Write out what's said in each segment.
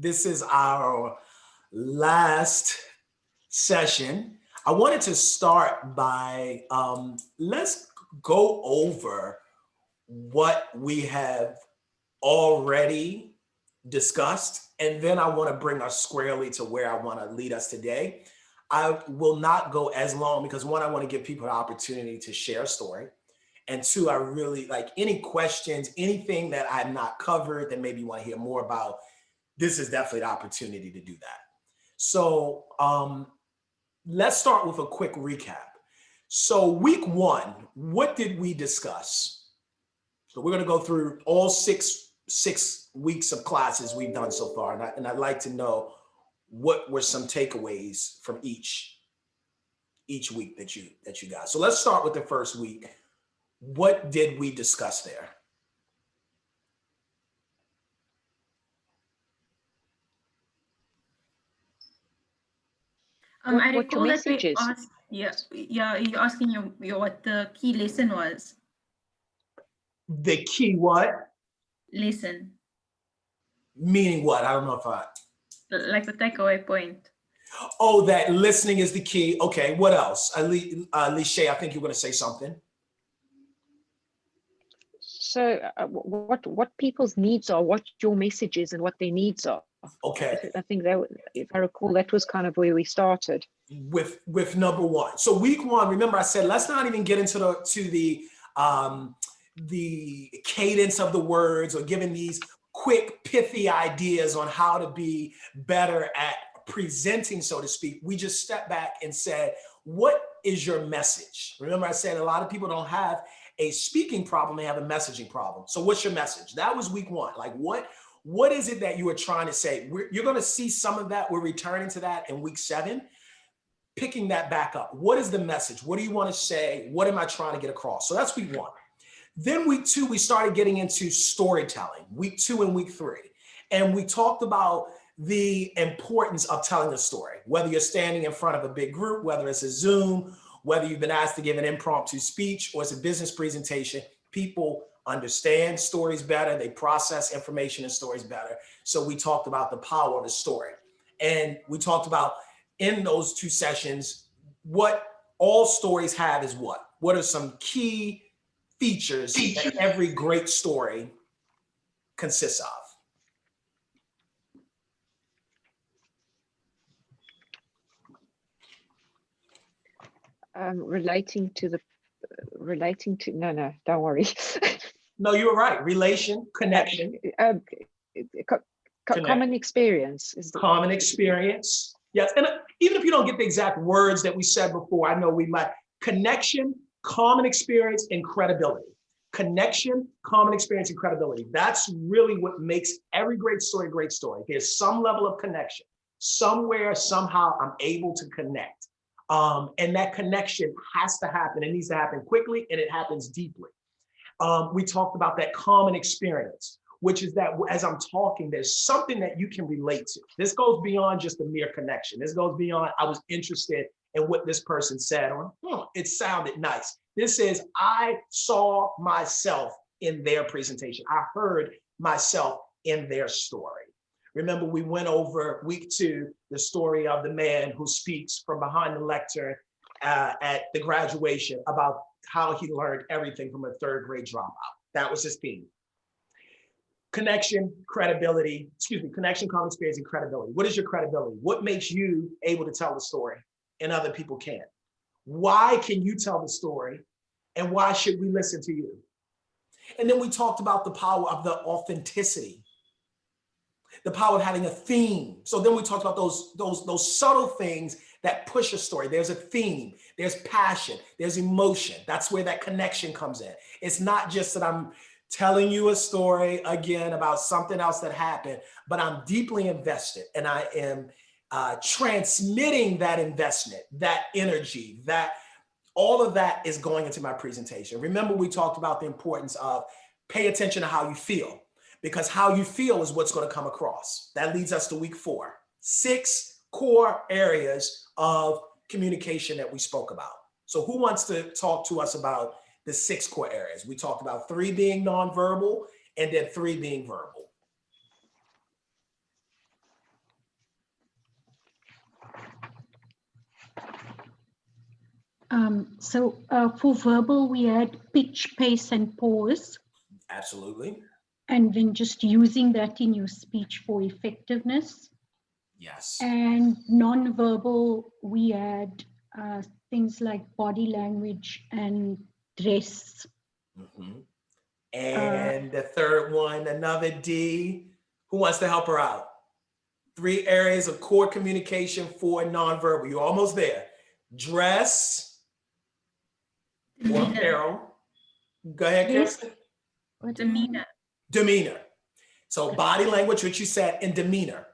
This is our last session. I wanted to start by, let's go over what we have already discussed, and then I want to bring us squarely to where I want to lead us today. I will not go as long because one, I want to give people an opportunity to share a story. And two, I really like any questions, anything that I've not covered that maybe you want to hear more about. This is definitely the opportunity to do that. So let's start with a quick recap. So week one, what did we discuss? So we're going to go through all six weeks of classes we've done so far. And I'd like to know what were some takeaways from each week that you got. So let's start with the first week. What did we discuss there? I recall that we asked, you're asking what the key lesson was. The key what? Lesson. Meaning what? I don't know if like the takeaway point. Oh, that listening is the key. Okay, what else? Lishay, I think you're going to say something. So what people's needs are, what your message is and what their needs are. Okay. I think that, if I recall, that was kind of where we started. With number one. So week one, remember I said, let's not even get into the cadence of the words or giving these quick, pithy ideas on how to be better at presenting, so to speak. We just stepped back and said, what is your message? Remember I said a lot of people don't have a speaking problem, they have a messaging problem. So what's your message? That was week one. Like what is it that you were trying to say? You're going to see some of that. We're returning to that in week 7, picking that back up. What is the message? What do you want to say? What am I trying to get across? So that's week 1. Then week 2, we started getting into storytelling, week 2 and week 3. And we talked about the importance of telling a story, whether you're standing in front of a big group, whether it's a Zoom, whether you've been asked to give an impromptu speech or it's a business presentation. People understand stories better. They process information and stories better. So we talked about the power of the story. And we talked about in those 2 sessions, what all stories have is what? What are some key features that every great story consists of? Relating to, no, don't worry. No, you were right. Relation, connection. Common experience is the common experience. Yes, and even if you don't get the exact words that we said before, I know we might. Connection, common experience, and credibility. Connection, common experience, and credibility. That's really what makes every great story a great story. There's some level of connection. Somewhere, somehow, I'm able to connect. And that connection has to happen. It needs to happen quickly, and it happens deeply. We talked about that common experience, which is that as I'm talking, there's something that you can relate to. This goes beyond just a mere connection. This goes beyond, I was interested in what this person said, or it sounded nice. This is, I saw myself in their presentation. I heard myself in their story. Remember, we went over week 2, the story of the man who speaks from behind the lectern at the graduation about how he learned everything from a 3rd grade dropout. That was his theme. Connection, credibility, connection, common experience, and credibility. What is your credibility? What makes you able to tell the story and other people can't? Why can you tell the story and why should we listen to you? And then we talked about the power of the authenticity, the power of having a theme. So then we talked about those subtle things that push a story. There's a theme, there's passion, there's emotion. That's where that connection comes in. It's not just that I'm telling you a story again about something else that happened, but I'm deeply invested and I am transmitting that investment, that energy, that all of that is going into my presentation. Remember, we talked about the importance of pay attention to how you feel, because how you feel is what's going to come across. That leads us to week 4, 6 core areas of communication that we spoke about. So who wants to talk to us about the 6 core areas? We talked about 3 being nonverbal and then 3 being verbal. For verbal, we had pitch, pace, and pause. Absolutely. And then just using that in your speech for effectiveness. Yes. And non-verbal, we had things like body language and dress. Mm-hmm. And the third one, another D. Who wants to help her out? 3 areas of core communication for nonverbal. You're almost there. Dress or apparel. Go ahead, Kirsten. Demeanor. Demeanor. So body language, which you said, and demeanor.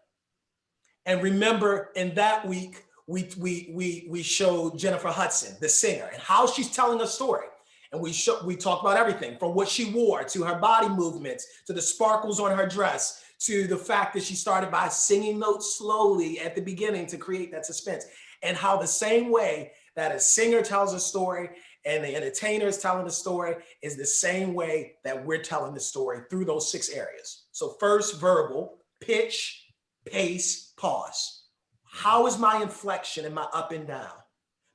And remember, in that week, we showed Jennifer Hudson, the singer, and how she's telling a story. And we talked about everything from what she wore to her body movements, to the sparkles on her dress, to the fact that she started by singing notes slowly at the beginning to create that suspense. And how the same way that a singer tells a story and the entertainer is telling the story is the same way that we're telling the story through those 6 areas. So first, verbal, pitch, pace, pause. How is my inflection and my up and down?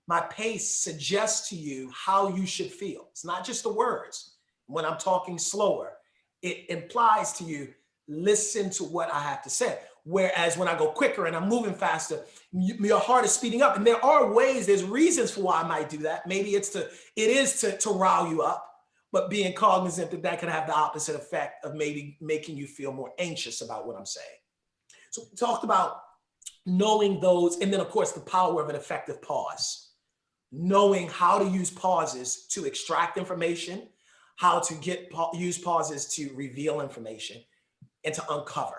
My pace suggests to you how you should feel. It's not just the words. When I'm talking slower, it implies to you, listen to what I have to say. Whereas when I go quicker and I'm moving faster, your heart is speeding up. And there are ways, there's reasons for why I might do that. Maybe it is to rile you up, but being cognizant that that can have the opposite effect of maybe making you feel more anxious about what I'm saying. So we talked about knowing those, and then of course the power of an effective pause. Knowing how to use pauses to extract information, how to use pauses to reveal information and to uncover.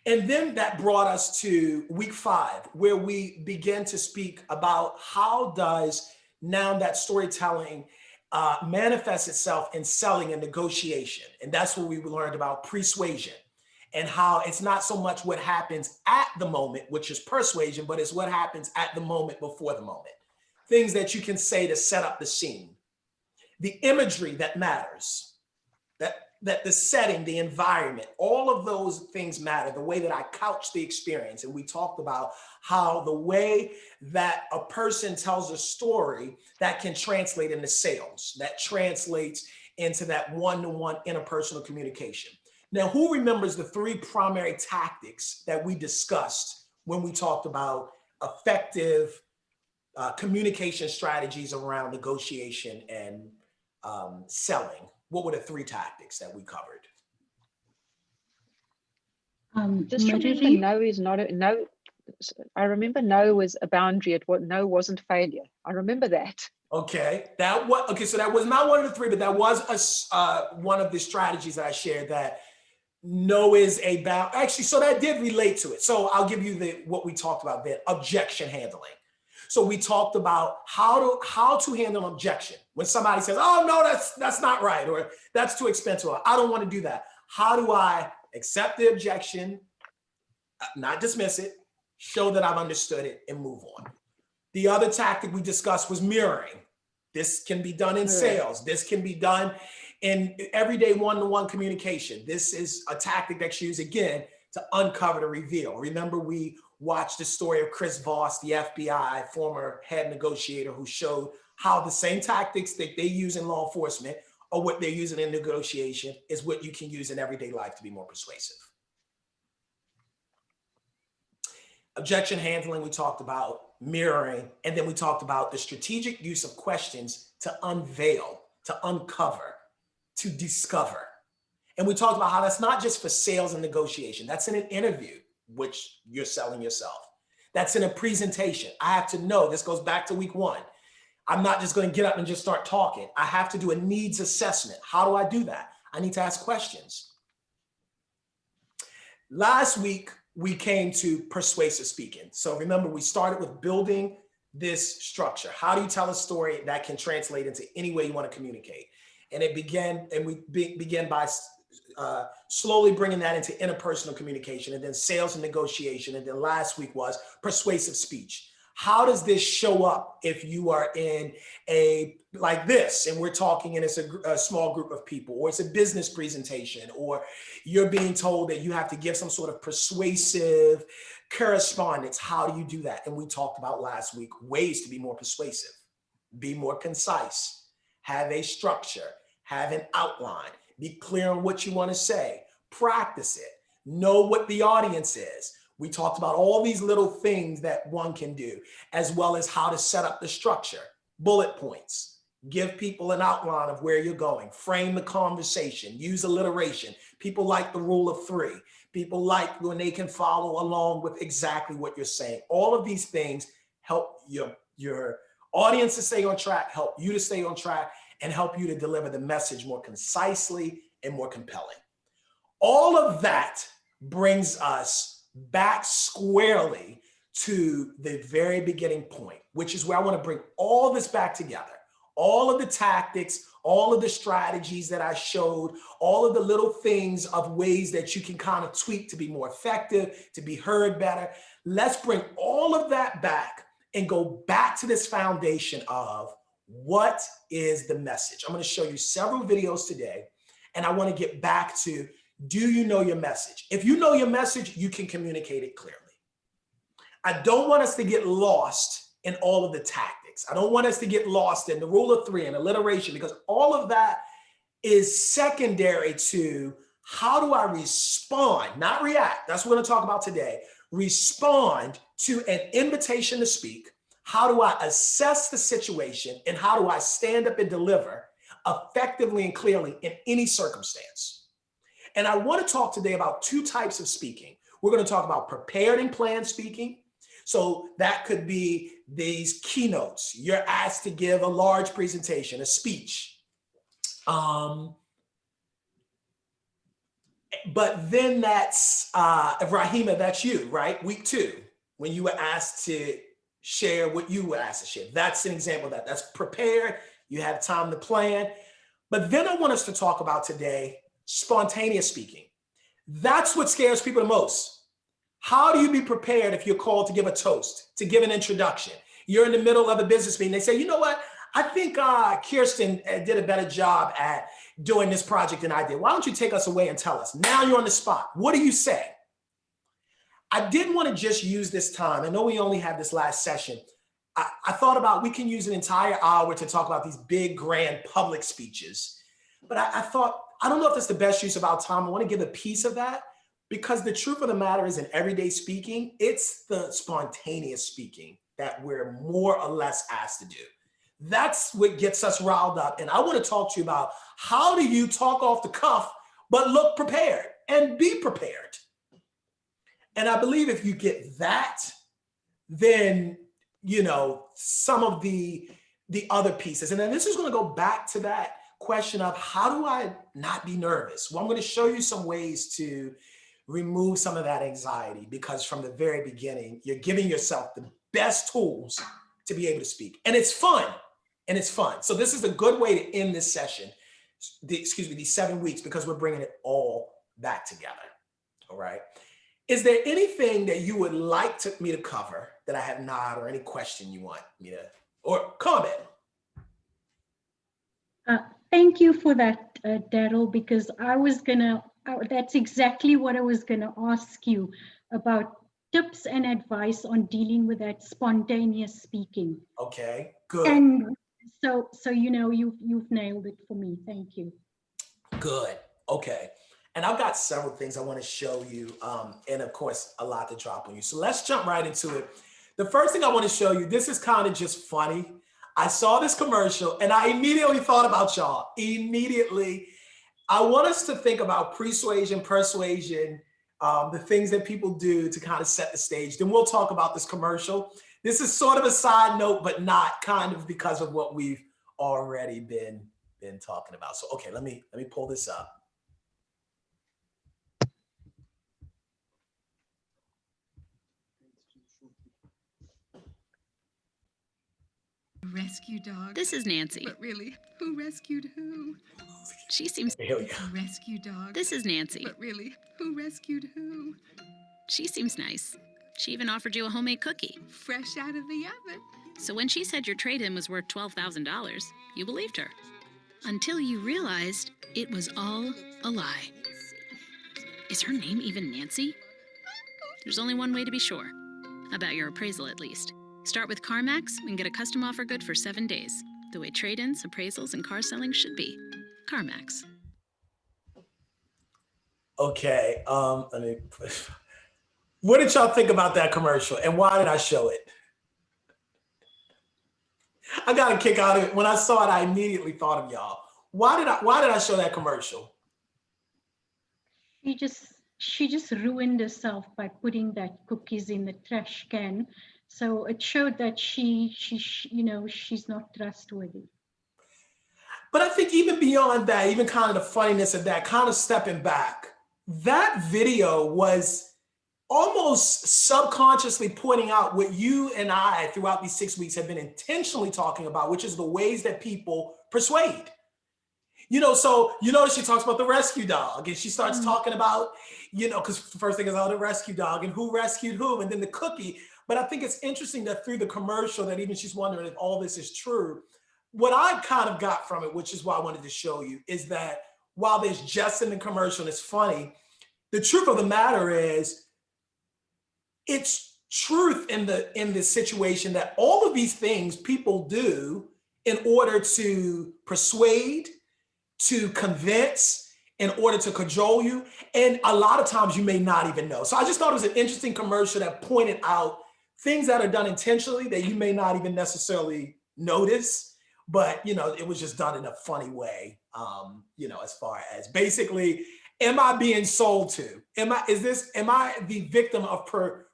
And then that brought us to week 5, where we began to speak about how does now that storytelling manifest itself in selling and negotiation. And that's what we learned about persuasion, and how it's not so much what happens at the moment, which is persuasion, but it's what happens at the moment before the moment. Things that you can say to set up the scene. The imagery that matters, that the setting, the environment, all of those things matter, the way that I couch the experience. And we talked about how the way that a person tells a story that can translate into sales, that translates into that one-to-one interpersonal communication. Now, who remembers the 3 primary tactics that we discussed when we talked about effective communication strategies around negotiation and selling? What were the 3 tactics that we covered? Just remember, no is not a no. I remember no was a boundary. No wasn't failure. I remember that. Okay, so that was not one of the 3, but that was one of the strategies that I shared, that no is a bound. Actually, so that did relate to it. So I'll give you what we talked about then: objection handling. So we talked about how to handle objection when somebody says, "Oh no, that's not right," or "That's too expensive," or "I don't want to do that." How do I accept the objection, not dismiss it, show that I've understood it, and move on? The other tactic we discussed was mirroring. This can be done in sales. This can be done in everyday one-to-one communication. This is a tactic that's used, again, to uncover, to reveal. Remember, we watched the story of Chris Voss, the FBI former head negotiator, who showed how the same tactics that they use in law enforcement or what they're using in negotiation is what you can use in everyday life to be more persuasive. Objection handling, we talked about mirroring, and then we talked about the strategic use of questions to unveil, to uncover, to discover. And we talked about how that's not just for sales and negotiation. That's in an interview, which you're selling yourself. That's in a presentation. I have to know, this goes back to week 1. I'm not just going to get up and just start talking. I have to do a needs assessment. How do I do that? I need to ask questions. Last week, we came to persuasive speaking. So remember, we started with building this structure. How do you tell a story that can translate into any way you want to communicate? And we began by slowly bringing that into interpersonal communication, and then sales and negotiation. And then last week was persuasive speech. How does this show up if you are in a like this and we're talking and it's a small group of people, or it's a business presentation, or you're being told that you have to give some sort of persuasive correspondence? How do you do that? And we talked about last week ways to be more persuasive, be more concise, have a structure, have an outline, be clear on what you want to say, practice it, know what the audience is. We talked about all these little things that one can do, as well as how to set up the structure, bullet points, give people an outline of where you're going, frame the conversation, use alliteration. People like the rule of three. People like when they can follow along with exactly what you're saying. All of these things help your audience to stay on track, help you to stay on track, and help you to deliver the message more concisely and more compelling. All of that brings us back squarely to the very beginning point, which is where I want to bring all this back together. All of the tactics, all of the strategies that I showed, all of the little things of ways that you can kind of tweak to be more effective, to be heard better. Let's bring all of that back and go back to this foundation of what is the message. I'm going to show you several videos today, and I want to get back to, do you know your message? If you know your message, you can communicate it clearly. I don't want us to get lost in all of the tactics. I don't want us to get lost in the rule of three and alliteration, because all of that is secondary to how do I respond, not react. That's what we're going to talk about today. Respond to an invitation to speak. How do I assess the situation, and how do I stand up and deliver effectively and clearly in any circumstance? And I want to talk today about two types of speaking. We're going to talk about prepared and planned speaking. So that could be these keynotes. You're asked to give a large presentation, a speech. But then that's, Rahima, that's you, right? Week 2, when you were asked to share what you were asked to share. That's an example of that. That's prepared. You have time to plan. But then I want us to talk about today spontaneous speaking. That's what scares people the most. How do you be prepared if you're called to give a toast, to give an introduction? You're in the middle of a business meeting. They say, you know what? I think Kirsten did a better job at doing this project than I did. Why don't you take us away and tell us? Now you're on the spot. What do you say? I didn't want to just use this time. I know we only have this last session. I thought about, we can use an entire hour to talk about these big, grand public speeches. But I thought, I don't know if that's the best use of our time. I want to give a piece of that, because the truth of the matter is, in everyday speaking, it's the spontaneous speaking that we're more or less asked to do. That's what gets us riled up. And I want to talk to you about, how do you talk off the cuff, but look prepared and be prepared? And I believe if you get that, then, you know, some of the other pieces. And then this is going to go back to that question of, how do I not be nervous? Well, I'm going to show you some ways to remove some of that anxiety, because from the very beginning, you're giving yourself the best tools to be able to speak. And it's fun. And it's fun. So this is a good way to end this session, these 7 weeks, because we're bringing it all back together. All right. Is there anything that you would like me to cover that I have not, or any question you want me to, or comment? Thank you for that, Darrell, because that's exactly what I was gonna ask you about, tips and advice on dealing with that spontaneous speaking. Okay, good. And so you know, you've nailed it for me. Thank you. Good. Okay. And I've got several things I want to show you, and of course, a lot to drop on you. So let's jump right into it. The first thing I want to show you, this is kind of just funny. I saw this commercial and I immediately thought about y'all. Immediately. I want us to think about persuasion, the things that people do to kind of set the stage. Then we'll talk about this commercial. This is sort of a side note, but not, kind of because of what we've already been talking about. So, okay, let me pull this up. Rescue dog. This is Nancy. But really, who rescued who? She seems... It's a rescue dog. This is Nancy. But really, who rescued who? She seems nice. She even offered you a homemade cookie. Fresh out of the oven. So when she said your trade-in was worth $12,000, you believed her. Until you realized it was all a lie. Is her name even Nancy? There's only one way to be sure. About your appraisal, at least. Start with CarMax and get a custom offer good for 7 days. The way trade-ins, appraisals, and car selling should be. CarMax. Okay, what did y'all think about that commercial, and why did I show it? I got a kick out of it. When I saw it, I immediately thought of y'all. Why did I show that commercial? She just ruined herself by putting that cookies in the trash can. So it showed that she's not trustworthy. But I think even beyond that, even kind of the funniness of that, kind of stepping back, that video was almost subconsciously pointing out what you and I throughout these 6 weeks have been intentionally talking about, which is the ways that people persuade. So you notice she talks about the rescue dog, and she starts talking about, because the first thing is, the rescue dog and who rescued who, and then the cookie. But I think it's interesting that through the commercial that even she's wondering if all this is true. What I kind of got from it, which is why I wanted to show you, is that while there's jest in the commercial and it's funny, the truth of the matter is it's truth in the situation that all of these things people do in order to persuade, to convince, in order to cajole you. And a lot of times you may not even know. So I just thought it was an interesting commercial that pointed out things that are done intentionally that you may not even necessarily notice. But, it was just done in a funny way, as far as basically, am I being sold to? Am I the victim of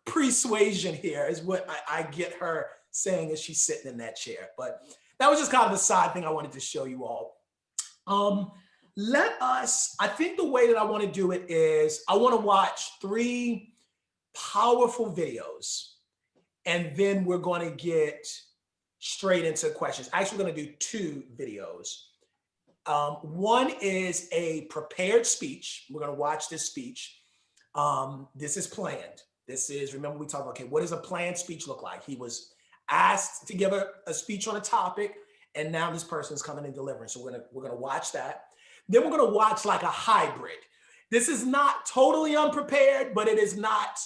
persuasion here is what I get her saying as she's sitting in that chair. But that was just kind of a side thing I wanted to show you all. I think the way that I want to do it is I want to watch 3 powerful videos, and then we're going to get straight into questions. Actually, we're going to do 2 videos. One is a prepared speech. We're going to watch this speech. This is planned. Remember we talked about, okay, what does a planned speech look like? He was asked to give a speech on a topic, and now this person is coming and delivering. So we're gonna watch that. Then we're gonna watch like a hybrid. This is not totally unprepared, but it is not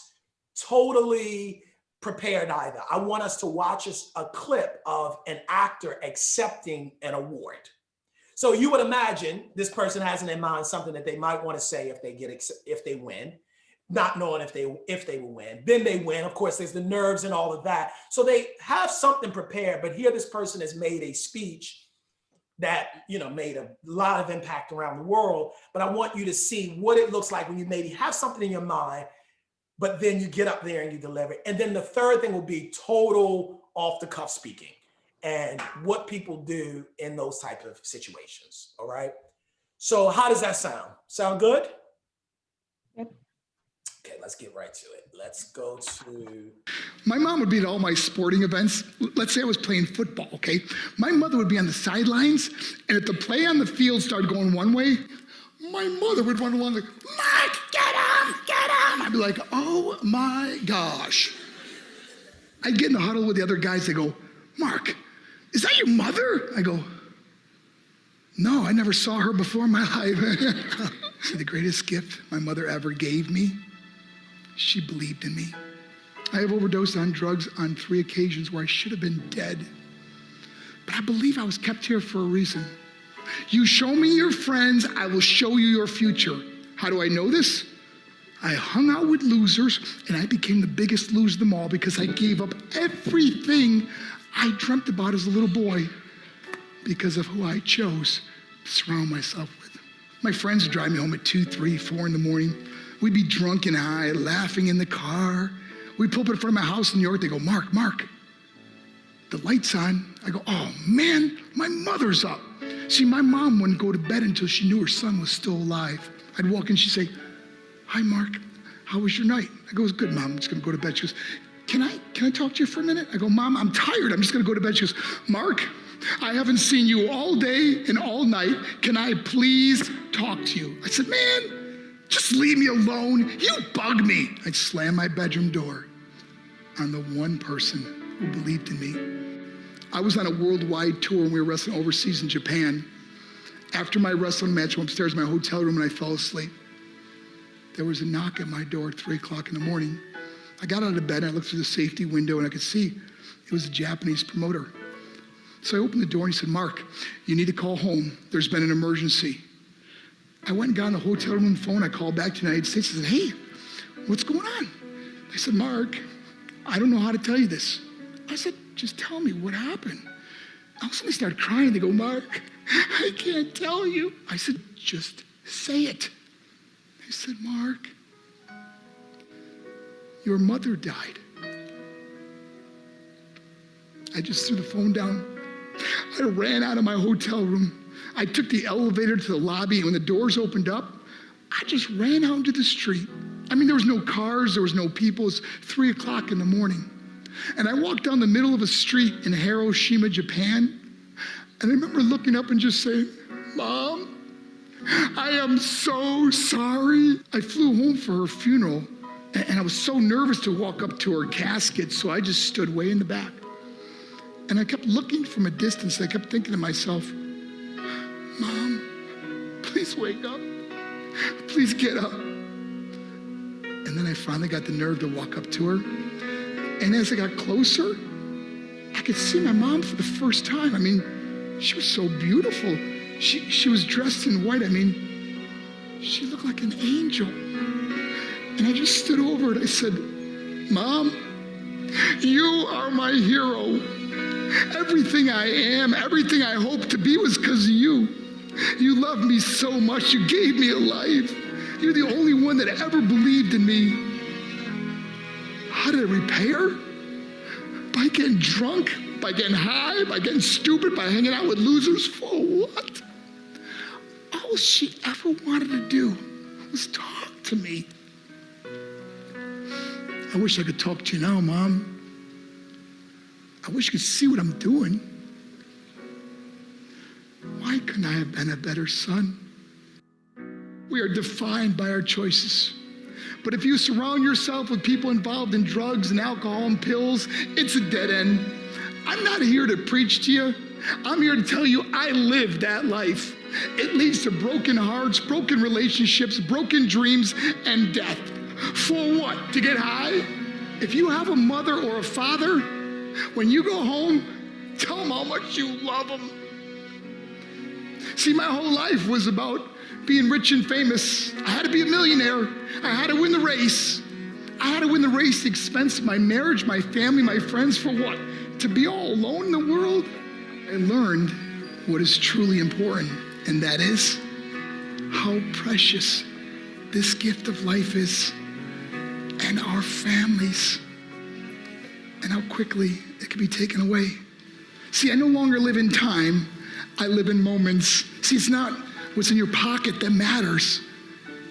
totally prepared either. I want us to watch a clip of an actor accepting an award. So you would imagine this person has in their mind something that they might want to say if they win, not knowing if they will win. Then they win. Of course, there's the nerves and all of that. So they have something prepared, but here this person has made a speech that made a lot of impact around the world. But I want you to see what it looks like when you maybe have something in your mind, but then you get up there and you deliver it. And then the third thing will be total off-the-cuff speaking and what people do in those type of situations. All right. So how does that sound? Sound good? Yep. Okay, let's get right to it. Let's go to... My mom would be at all my sporting events. Let's say I was playing football, okay? My mother would be on the sidelines, and if the play on the field started going one way, my mother would run along like, Mark, get him, get him. I'd be like, oh my gosh. I'd get in the huddle with the other guys. They go, Mark, is that your mother? I go, no, I never saw her before in my life. See, the greatest gift my mother ever gave me, she believed in me. I have overdosed on drugs on 3 occasions where I should have been dead. But I believe I was kept here for a reason. You show me your friends, I will show you your future. How do I know this? I hung out with losers, and I became the biggest loser of them all because I gave up everything I dreamt about as a little boy because of who I chose to surround myself with. My friends would drive me home at 2, 3, 4 in the morning. We'd be drunk and high, laughing in the car. We'd pull up in front of my house in New York. They go, Mark, the light's on. I go, oh man, my mother's up. See, my mom wouldn't go to bed until she knew her son was still alive. I'd walk in, she'd say, hi, Mark, how was your night? I go, it was good, Mom, I'm just gonna go to bed. She goes, can I talk to you for a minute? I go, Mom, I'm tired, I'm just gonna go to bed. She goes, Mark, I haven't seen you all day and all night. Can I please talk to you? I said, man, just leave me alone. You bug me. I'd slam my bedroom door. on the one person who believed in me. I was on a worldwide tour and we were wrestling overseas in Japan. After my wrestling match, I went upstairs in my hotel room and I fell asleep. There was a knock at my door at 3 o'clock in the morning. I got out of bed and I looked through the safety window and I could see it was a Japanese promoter. So I opened the door and he said, "Mark, you need to call home. There's been an emergency." I went and got on the hotel room phone. I called back to the United States and said, "Hey, what's going on?" They said, "Mark, I don't know how to tell you this." I said, "Just tell me what happened." All of a sudden they started crying. They go, "Mark, I can't tell you." I said, "Just say it." They said, "Mark, your mother died." I just threw the phone down. I ran out of my hotel room. I took the elevator to the lobby, and when the doors opened up, I just ran out into the street. I mean, there was no cars, there was no people. It was 3 o'clock in the morning. And I walked down the middle of a street in Hiroshima, Japan, and I remember looking up and just saying, "Mom, I am so sorry." I flew home for her funeral, and I was so nervous to walk up to her casket, so I just stood way in the back. And I kept looking from a distance. I kept thinking to myself, "Mom, please wake up. Please get up." And then I finally got the nerve to walk up to her. And as I got closer, I could see my mom for the first time. I mean, she was so beautiful. She was dressed in white. I mean, she looked like an angel. And I just stood over her and I said, "Mom, you are my hero. Everything I am, everything I hope to be was because of you. You loved me so much. You gave me a life. You're the only one that ever believed in me." How did I repay her? By getting drunk, by getting high, by getting stupid, by hanging out with losers. For what? All she ever wanted to do was talk to me. I wish I could talk to you now, Mom. I wish you could see what I'm doing. Why couldn't I have been a better son? We are defined by our choices. But if you surround yourself with people involved in drugs and alcohol and pills, it's a dead end. I'm not here to preach to you. I'm here to tell you I lived that life. It leads to broken hearts, broken relationships, broken dreams, and death. For what? To get high? If you have a mother or a father, when you go home, tell them how much you love them. See, my whole life was about being rich and famous. I had to be a millionaire. I had to win the race. I had to win the race at the expense of my marriage, my family, my friends. For what? To be all alone in the world? I learned what is truly important, and that is how precious this gift of life is, and our families, and how quickly it can be taken away. See, I no longer live in time. I live in moments. See, it's not what's in your pocket that matters.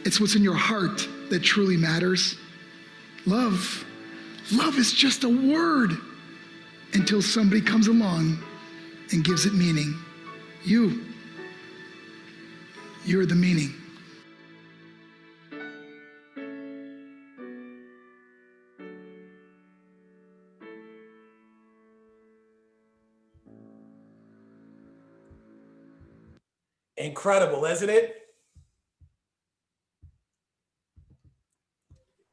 It's what's in your heart that truly matters. Love. Love is just a word until somebody comes along and gives it meaning. You're the meaning. Incredible, isn't it?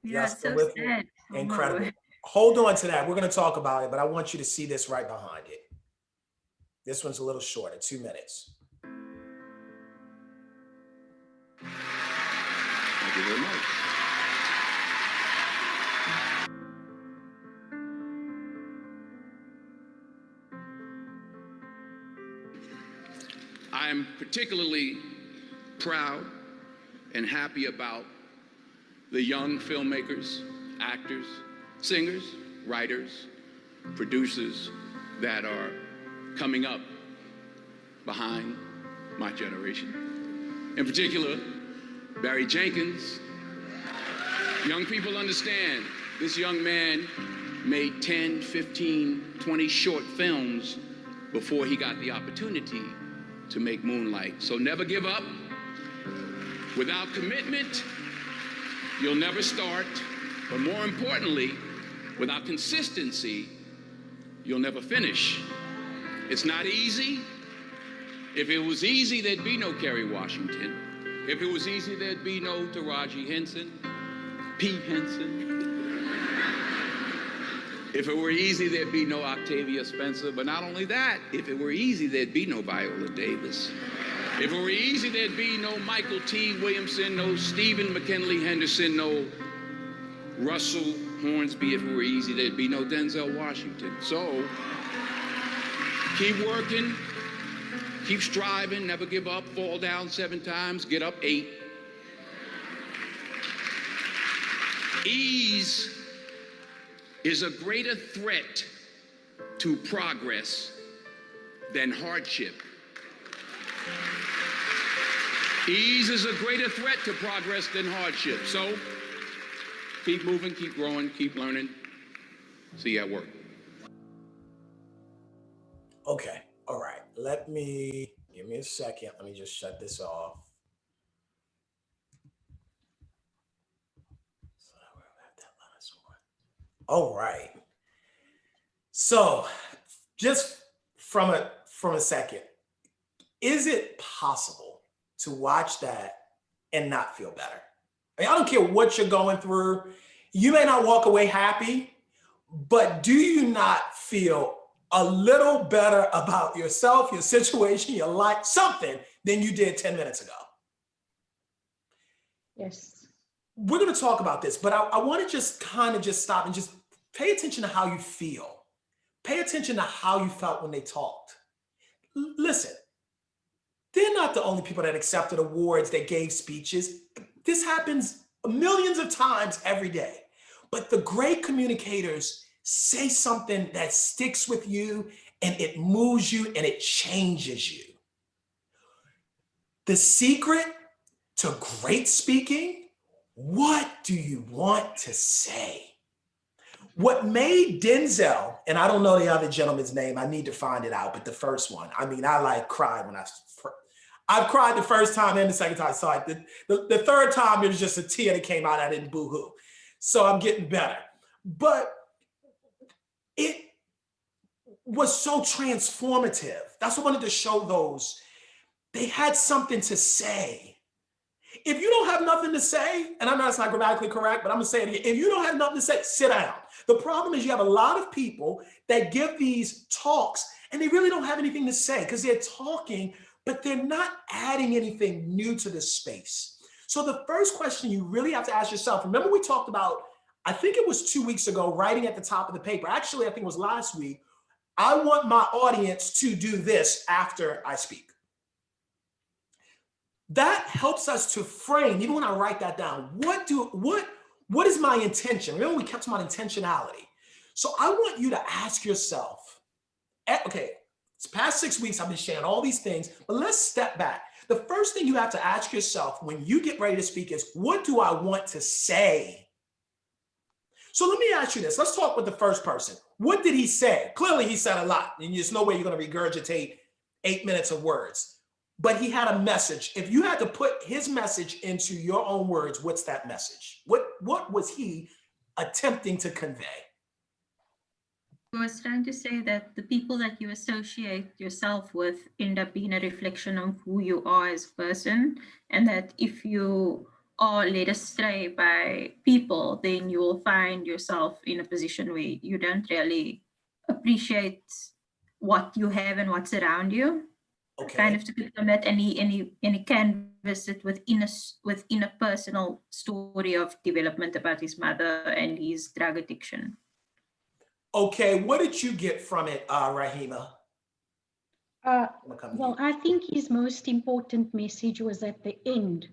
Yeah, Yes, so with sad. incredible. Oh. Hold on to that. We're going to talk about it, but I want you to see this right behind it. This one's a little shorter, 2 minutes. Thank you very much. I'm particularly proud and happy about the young filmmakers, actors, singers, writers, producers that are coming up behind my generation. In particular, Barry Jenkins. Young people understand this young man made 10, 15, 20 short films before he got the opportunity to make Moonlight. So never give up. Without commitment, you'll never start. But more importantly, Without consistency, you'll never finish. It's not easy. If it was easy, there'd be no Kerry Washington. If it was easy, there'd be no Taraji Henson, P. Henson. If it were easy, there'd be no Octavia Spencer. But not only that, if it were easy, there'd be no Viola Davis. If it were easy, there'd be no Michael T. Williamson, no Stephen McKinley Henderson, no Russell Hornsby. If it were easy, there'd be no Denzel Washington. So keep working, keep striving, never give up, fall down 7 times, get up 8. Ease is a greater threat to progress than hardship. Ease is a greater threat to progress than hardship. So keep moving, keep growing, keep learning. See you at work. Okay, all right. Give me a second. Let me just shut this off. All right. So just from a second, is it possible to watch that and not feel better? I mean, I don't care what you're going through. You may not walk away happy, but do you not feel a little better about yourself, your situation, your life, something than you did 10 minutes ago? Yes. We're going to talk about this, but I want to just kind of just stop and just pay attention to how you feel. Pay attention to how you felt when they talked. Listen, they're not the only people that accepted awards, that gave speeches. This happens millions of times every day. But the great communicators say something that sticks with you and it moves you and it changes you. The secret to great speaking, what do you want to say? What made Denzel, and I don't know the other gentleman's name, I need to find it out, but the first one, I mean, I cried when I've cried the first time and the second time I saw it. The third time, it was just a tear that came out, I didn't boo-hoo. So I'm getting better. But it was so transformative. That's what I wanted to show those. They had something to say. If you don't have nothing to say, and I know it's not grammatically correct, but I'm gonna say it again. If you don't have nothing to say, sit down. The problem is you have a lot of people that give these talks and they really don't have anything to say because they're talking, but they're not adding anything new to the space. So the first question you really have to ask yourself, remember we talked about, I think it was 2 weeks ago, writing at the top of the paper. Actually, I think it was last week. I want my audience to do this after I speak. That helps us to frame, even when I write that down, what is my intention? Remember we kept about intentionality. So I want you to ask yourself, okay, it's past 6 weeks, I've been sharing all these things, but let's step back. The first thing you have to ask yourself when you get ready to speak is, what do I want to say? So let me ask you this. Let's talk with the first person. What did he say? Clearly he said a lot, and there's no way you're going to regurgitate 8 minutes of words. But he had a message. If you had to put his message into your own words, what's that message? What was he attempting to convey? I was trying to say that the people that you associate yourself with end up being a reflection of who you are as a person, and that if you are led astray by people, then you will find yourself in a position where you don't really appreciate what you have and what's around you. Okay. Kind of to become that, and he canvas it within a personal story of development about his mother and his drug addiction. Okay, what did you get from it, Rahima? Well, I think his most important message was at the end,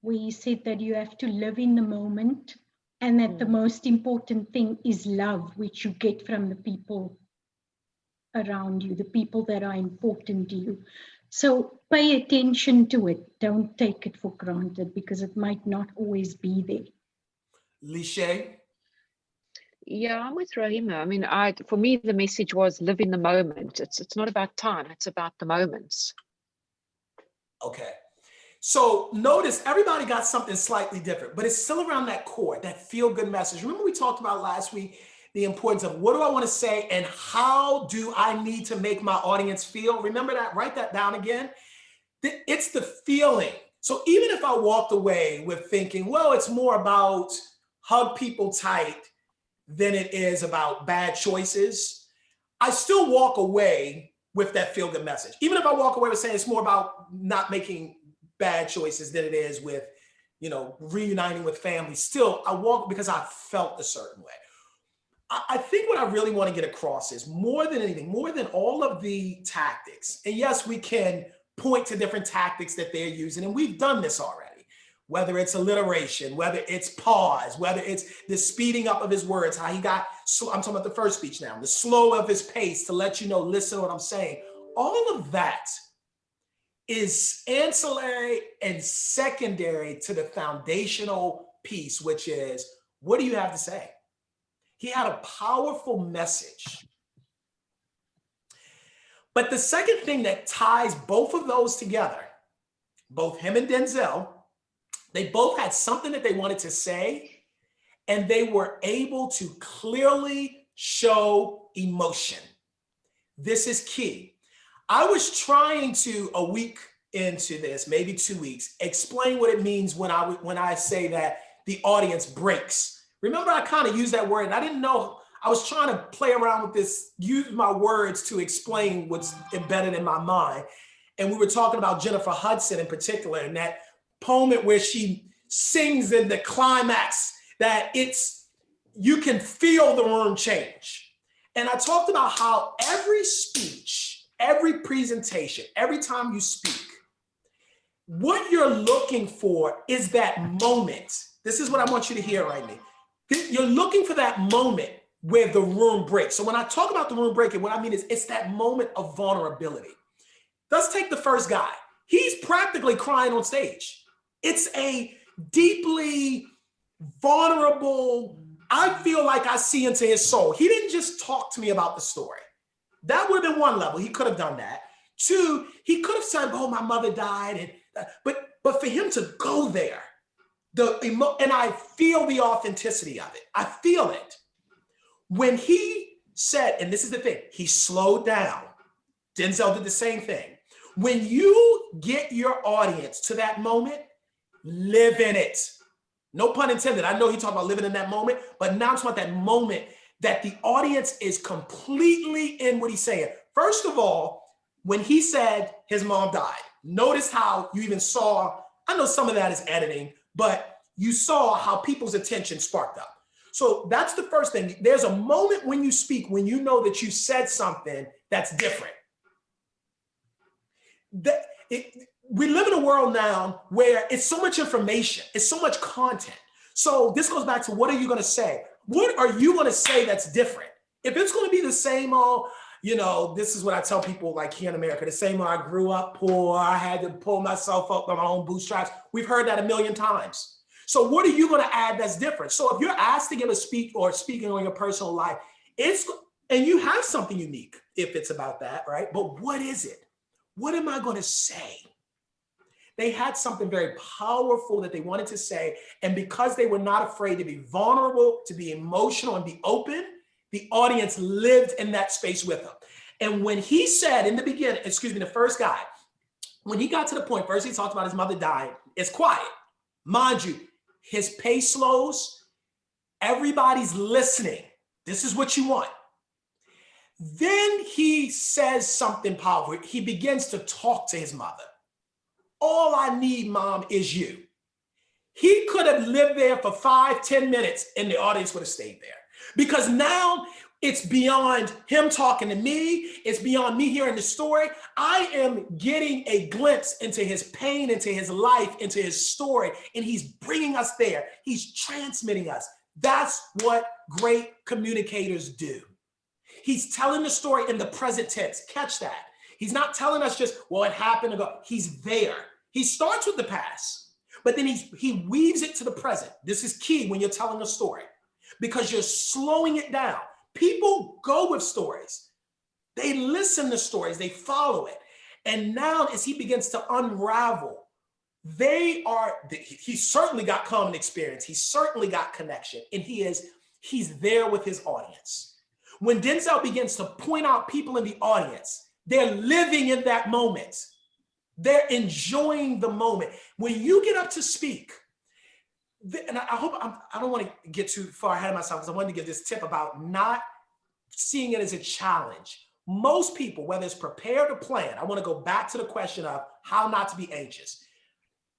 where he said that you have to live in the moment, and that the most important thing is love, which you get from the people around you, the people that are important to you. So pay attention to it. Don't take it for granted because it might not always be there. Lishay? Yeah, I'm with Rahima. I mean, for me, the message was live in the moment. It's not about time, it's about the moments. Okay. So notice everybody got something slightly different, but it's still around that core, that feel-good message. Remember we talked about last week, the importance of what do I want to say and how do I need to make my audience feel? Remember that, write that down again. It's the feeling. So even if I walked away with thinking, well, it's more about hug people tight than it is about bad choices, I still walk away with that feel-good message. Even if I walk away with saying it's more about not making bad choices than it is with, reuniting with family, still I walk because I felt a certain way. I think what I really want to get across is more than anything, more than all of the tactics, and yes, we can point to different tactics that they're using, and we've done this already, whether it's alliteration, whether it's pause, whether it's the speeding up of his words, how he got, I'm talking about the first speech now, the slow of his pace to let you know, listen to what I'm saying. All of that is ancillary and secondary to the foundational piece, which is, what do you have to say? He had a powerful message. But the second thing that ties both of those together, both him and Denzel, they both had something that they wanted to say, and they were able to clearly show emotion. This is key. I was trying to, a week into this, maybe 2 weeks, explain what it means when I say that the audience breaks. Remember, I kind of used that word, and I didn't know. I was trying to play around with this, use my words to explain what's embedded in my mind. And we were talking about Jennifer Hudson in particular, and that poem where she sings in the climax that you can feel the room change. And I talked about how every speech, every presentation, every time you speak, what you're looking for is that moment. This is what I want you to hear right now. You're looking for that moment where the room breaks. So when I talk about the room breaking, what I mean is it's that moment of vulnerability. Let's take the first guy. He's practically crying on stage. It's a deeply vulnerable, I feel like I see into his soul. He didn't just talk to me about the story. That would have been one level. He could have done that. Two, he could have said, oh, my mother died. But for him to go there, and I feel the authenticity of it. I feel it. When he said, and this is the thing, he slowed down. Denzel did the same thing. When you get your audience to that moment, live in it. No pun intended. I know he talked about living in that moment, but now I'm talking about that moment that the audience is completely in what he's saying. First of all, when he said his mom died, notice how you even saw, I know some of that is editing, but you saw how people's attention sparked up. So that's the first thing. There's a moment when you speak, when you know that you said something that's different. We live in a world now where it's so much information, it's so much content. So this goes back to, what are you going to say? What are you going to say that's different? If it's going to be the same old, this is what I tell people like here in America, the same old, I grew up poor, I had to pull myself up by my own bootstraps. We've heard that a million times. So what are you going to add that's different? So if you're asked to give a speak or speaking on your personal life, and you have something unique if it's about that, right? But what is it? What am I going to say? They had something very powerful that they wanted to say. And because they were not afraid to be vulnerable, to be emotional and be open, the audience lived in that space with them. And when he said in the beginning, the first guy, when he got to the point, first he talked about his mother dying, it's quiet. Mind you, his pace slows, everybody's listening. This is what you want. Then he says something powerful. He begins to talk to his mother. All I need, Mom, is you. He could have lived there for 5-10 minutes and the audience would have stayed there. Because now it's beyond him talking to me. It's beyond me hearing the story. I am getting a glimpse into his pain, into his life, into his story, and he's bringing us there. He's transmitting us. That's what great communicators do. He's telling the story in the present tense. Catch that. He's not telling us just, well, it happened ago. He's there. He starts with the past, but then he weaves it to the present. This is key when you're telling a story, because you're slowing it down. People go with stories. They listen to stories. They follow it. And now as he begins to unravel, he certainly got common experience. He certainly got connection. And he is he's there with his audience. When Denzel begins to point out people in the audience, they're living in that moment. They're enjoying the moment. When you get up to speak, and I hope I don't want to get too far ahead of myself, because I wanted to give this tip about not seeing it as a challenge. Most people, whether it's prepared or planned, I want to go back to the question of how not to be anxious.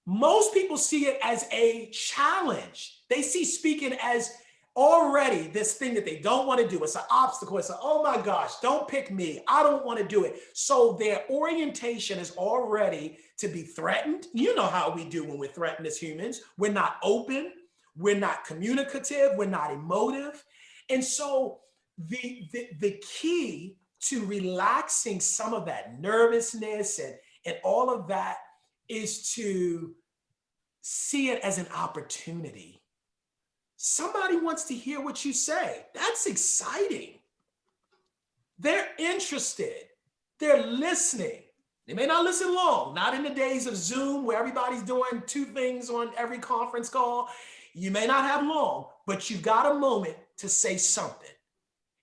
Most people see it as a challenge. They see speaking as already this thing that they don't want to do. It's an obstacle. It's oh my gosh, don't pick me. I don't want to do it. So their orientation is already to be threatened. You know how we do when we're threatened as humans. We're not open. We're not communicative. We're not emotive. And so the key to relaxing some of that nervousness and all of that is to see it as an opportunity. Somebody wants to hear what you say. That's exciting. They're interested. They're listening. They may not listen long, not in the days of Zoom where everybody's doing 2 things on every conference call. You may not have long, but you've got a moment to say something.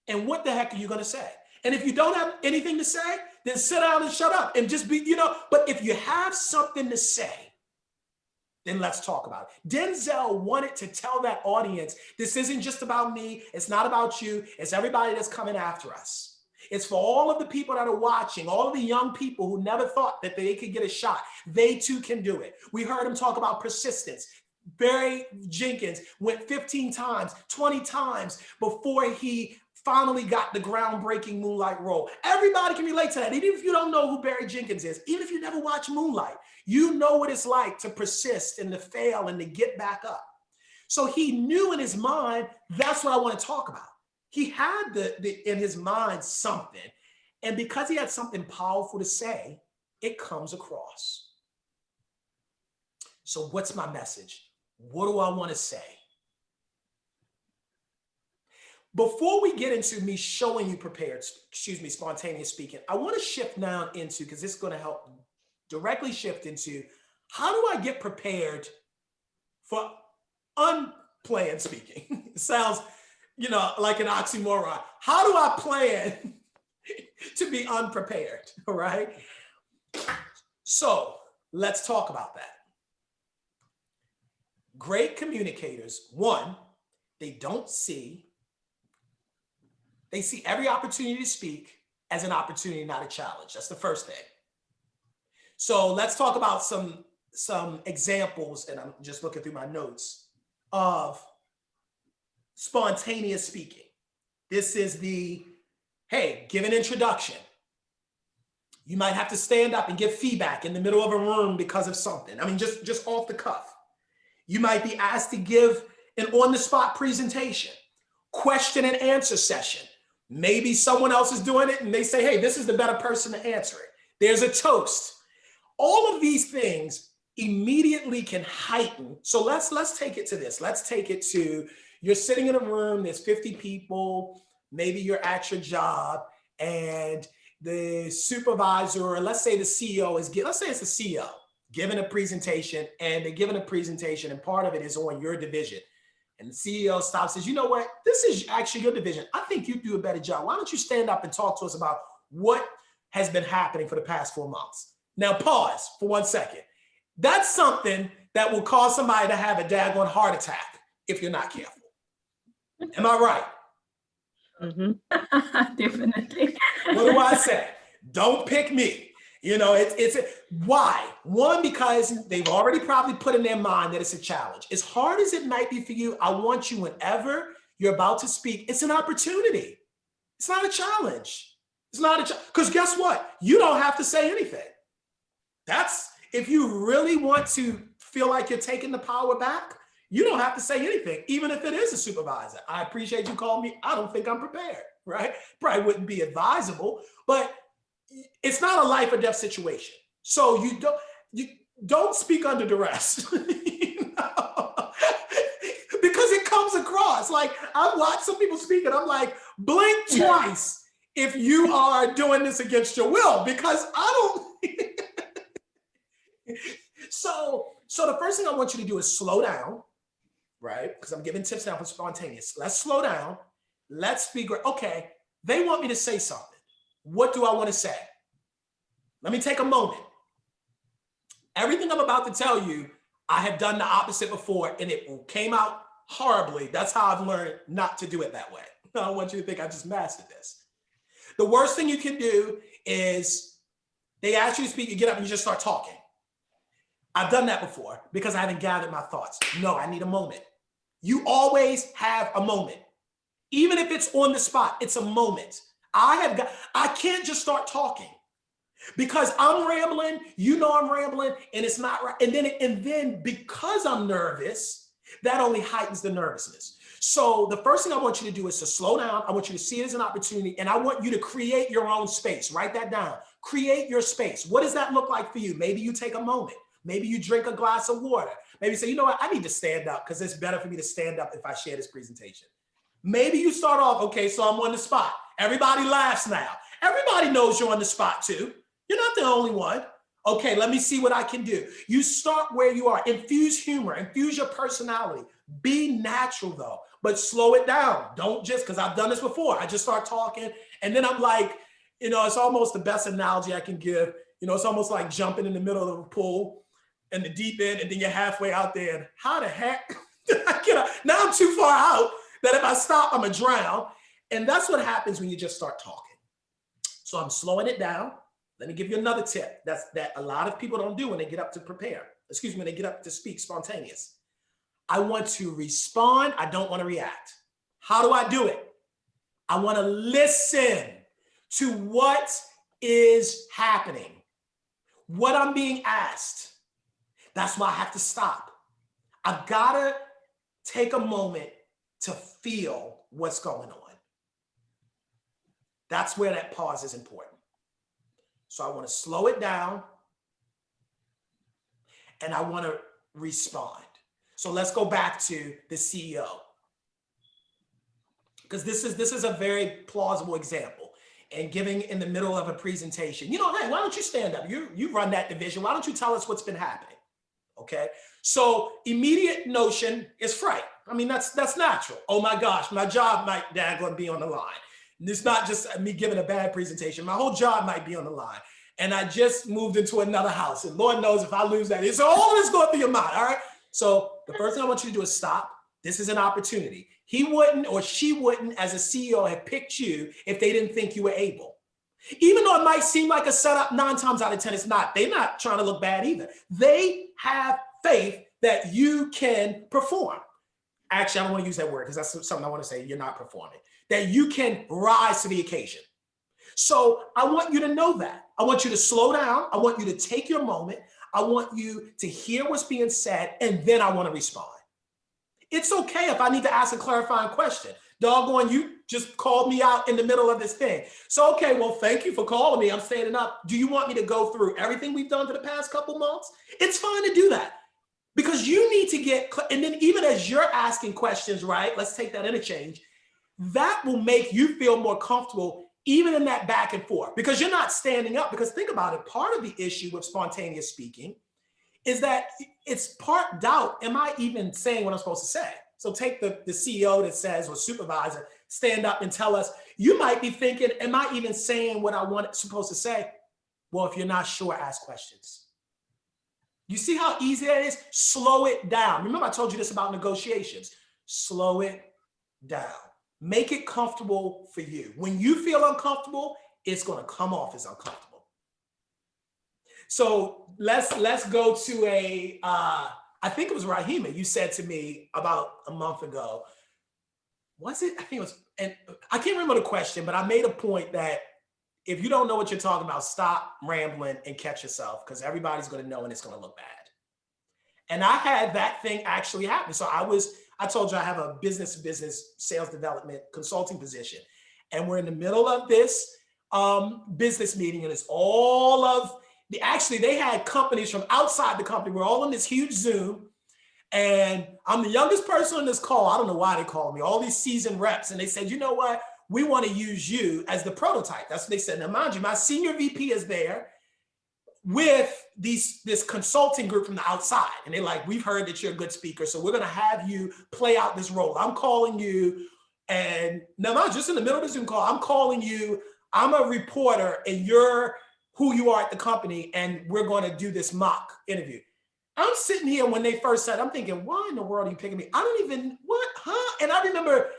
And what the heck are you going to say? And if you don't have anything to say, then sit down and shut up and just be, but if you have something to say, then let's talk about it. Denzel wanted to tell that audience, this isn't just about me. It's not about you. It's everybody that's coming after us. It's for all of the people that are watching, all of the young people who never thought that they could get a shot. They too can do it. We heard him talk about persistence. Barry Jenkins went 15 times, 20 times before he finally got the groundbreaking Moonlight role. Everybody can relate to that. Even if you don't know who Barry Jenkins is, even if you never watched Moonlight, you know what it's like to persist and to fail and to get back up. So he knew in his mind, that's what I want to talk about. He had in his mind something, and because he had something powerful to say, it comes across. So what's my message? What do I want to say? Before we get into me showing you spontaneous speaking, I want to shift now into, because this is going to help directly shift into, how do I get prepared for unplanned speaking? It sounds, like an oxymoron. How do I plan to be unprepared? All right. So let's talk about that. Great communicators, one, they see every opportunity to speak as an opportunity, not a challenge. That's the first thing. So let's talk about some examples, and I'm just looking through my notes, of spontaneous speaking. This is give an introduction. You might have to stand up and give feedback in the middle of a room because of something. I mean, just off the cuff. You might be asked to give an on-the-spot presentation, question and answer session. Maybe someone else is doing it and they say, hey, this is the better person to answer it. There's a toast. All of these things immediately can heighten. So let's take it to this. Let's take it to, you're sitting in a room, there's 50 people, maybe you're at your job, and the supervisor, or let's say the CEO let's say it's the CEO giving a presentation, and they're giving a presentation, and part of it is on your division. And the CEO stops and says, you know what? This is actually your division. I think you do a better job. Why don't you stand up and talk to us about what has been happening for the past 4 months? Now pause for 1 second. That's something that will cause somebody to have a daggone heart attack if you're not careful. Am I right? Mm-hmm. Definitely. What do I say? Don't pick me. Why? One, because they've already probably put in their mind that it's a challenge. As hard as it might be for you, I want you, whenever you're about to speak, it's an opportunity. It's not a challenge. It's not a challenge. Because guess what? You don't have to say anything. If you really want to feel like you're taking the power back, you don't have to say anything, even if it is a supervisor. I appreciate you calling me. I don't think I'm prepared, right? Probably wouldn't be advisable, but it's not a life or death situation. So you don't speak under duress, because it comes across. Like, I watch some people speak and I'm like, blink twice if you are doing this against your will, because I don't. So the first thing I want you to do is slow down right? Because I'm giving tips now for spontaneous. Let's slow down. Let's be great. Okay, they want me to say something. What do I want to say? Let me take a moment. Everything I'm about to tell you, I have done the opposite before and it came out horribly. That's how I've learned not to do it that way. I don't want you to think I just mastered this. The worst thing you can do is they ask you to speak, you get up and you just start talking. I've done that before because I haven't gathered my thoughts. No, I need a moment. You always have a moment. Even if it's on the spot, it's a moment. I can't just start talking because I'm rambling, you know I'm rambling, and it's not right. And then because I'm nervous, that only heightens the nervousness. So the first thing I want you to do is to slow down. I want you to see it as an opportunity, and I want you to create your own space. Write that down. Create your space. What does that look like for you? Maybe you take a moment. Maybe you drink a glass of water. Maybe you say, you know what, I need to stand up because it's better for me to stand up if I share this presentation. Maybe you start off, okay, so I'm on the spot. Everybody laughs now. Everybody knows you're on the spot too. You're not the only one. Okay, let me see what I can do. You start where you are. Infuse humor, infuse your personality. Be natural though, but slow it down. Don't just, because I've done this before. I just start talking and then I'm like, you know, it's almost the best analogy I can give. You know, it's almost like jumping in the middle of a pool in the deep end and then you're halfway out there and how the heck did I get out? Now I'm too far out that if I stop, I'm gonna drown. And that's what happens when you just start talking. So I'm slowing it down. Let me give you another tip that a lot of people don't do when they get up to prepare. Excuse me, when they get up to speak spontaneous. I want to respond. I don't want to react. How do I do it? I want to listen to what is happening, what I'm being asked. That's why I have to stop. I've got to take a moment to feel what's going on. That's where that pause is important. So I want to slow it down and I want to respond. So let's go back to the CEO. Because this is a very plausible example. And giving in the middle of a presentation, you know, hey, why don't you stand up? You run that division. Why don't you tell us what's been happening? Okay. So immediate notion is fright. I mean, that's natural. Oh my gosh, my job might daggone be on the line. It's not just me giving a bad presentation. My whole job might be on the line. And I just moved into another house. And Lord knows if I lose that, it's all of this going through your mind. All right. So the first thing I want you to do is stop. This is an opportunity. He wouldn't or she wouldn't, as a CEO, have picked you if they didn't think you were able. Even though it might seem like a setup, 9 times out of 10, it's not. They're not trying to look bad either. They have faith that you can perform. Actually, I don't want to use that word because that's something I want to say. You're not performing. That you can rise to the occasion. So I want you to know that. I want you to slow down. I want you to take your moment. I want you to hear what's being said, and then I want to respond. It's okay if I need to ask a clarifying question. Doggone, you just called me out in the middle of this thing. So, okay, well, thank you for calling me. I'm standing up. Do you want me to go through everything we've done for the past couple months? It's fine to do that because you need to get, and then even as you're asking questions, right? Let's take that interchange. That will make you feel more comfortable even in that back and forth because you're not standing up. Because think about it, part of the issue with spontaneous speaking is that it's part doubt. Am I even saying what I'm supposed to say? So take the CEO that says, or supervisor, stand up and tell us, you might be thinking, am I even saying what I want supposed to say? Well, if you're not sure, ask questions. You see how easy that is? Slow it down. Remember I told you this about negotiations. Slow it down. Make it comfortable for you. When you feel uncomfortable, it's going to come off as uncomfortable. So let's go to I think it was Rahima. You said to me about a month ago, was it? I think it was, and I can't remember the question, but I made a point that if you don't know what you're talking about, stop rambling and catch yourself because everybody's going to know and it's going to look bad. And I had that thing actually happen. So I told you I have a business sales development consulting position. And we're in the middle of this business meeting and it's all of they had companies from outside the company. We're all on this huge Zoom and I'm the youngest person on this call. I don't know why they called me, all these seasoned reps. And they said, you know what? We want to use you as the prototype. That's what they said. Now, mind you, my senior VP is there. with this consulting group from the outside. And they're like, we've heard that you're a good speaker, so we're gonna have you play out this role. I'm calling you, and no, not just in the middle of the Zoom call, I'm calling you, I'm a reporter, and you're who you are at the company, and we're gonna do this mock interview. I'm sitting here when they first said, I'm thinking, why in the world are you picking me? I don't even, what, huh? And I remember,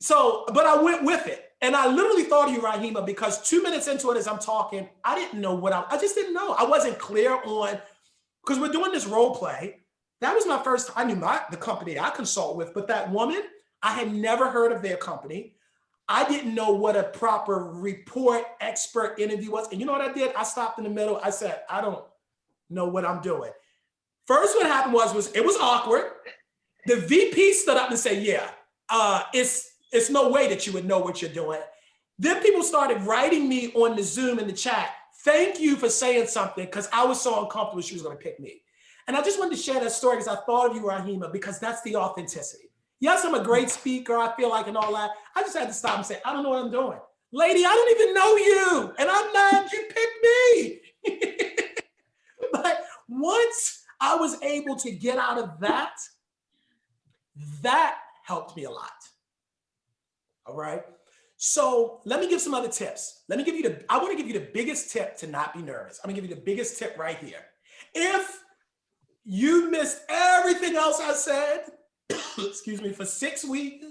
but I went with it. And I literally thought of you, Rahima, because 2 minutes into it as I'm talking, I didn't know I just didn't know. I wasn't clear on, because we're doing this role play. That was my first, I knew the company I consult with, but that woman, I had never heard of their company. I didn't know what a proper report expert interview was. And you know what I did? I stopped in the middle. I said, I don't know what I'm doing. First, what happened was it was awkward. The VP stood up and said, yeah, it's no way that you would know what you're doing. Then people started writing me on the Zoom in the chat, thank you for saying something, because I was so uncomfortable she was going to pick me. And I just wanted to share that story because I thought of you, Rahima, because that's the authenticity. Yes, I'm a great speaker, I feel like, and all that. I just had to stop and say, I don't know what I'm doing. Lady, I don't even know you, and I'm mad you picked me. But once I was able to get out of that helped me a lot. All right. So let me give some other tips. I want to give you the biggest tip to not be nervous. I'm gonna give you the biggest tip right here. If you missed everything else I said, excuse me, for 6 weeks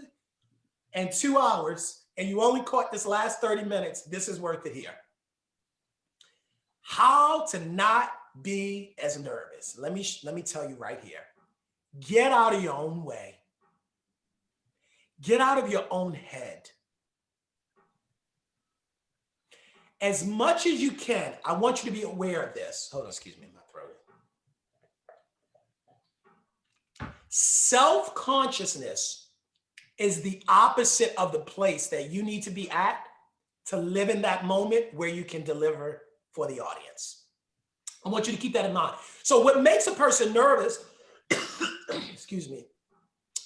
and 2 hours, and you only caught this last 30 minutes, this is worth it here. How to not be as nervous. Let me tell you right here. Get out of your own way. Get out of your own head. As much as you can, I want you to be aware of this. Hold on, excuse me, my throat. Self-consciousness is the opposite of the place that you need to be at to live in that moment where you can deliver for the audience. I want you to keep that in mind. So what makes a person nervous, excuse me,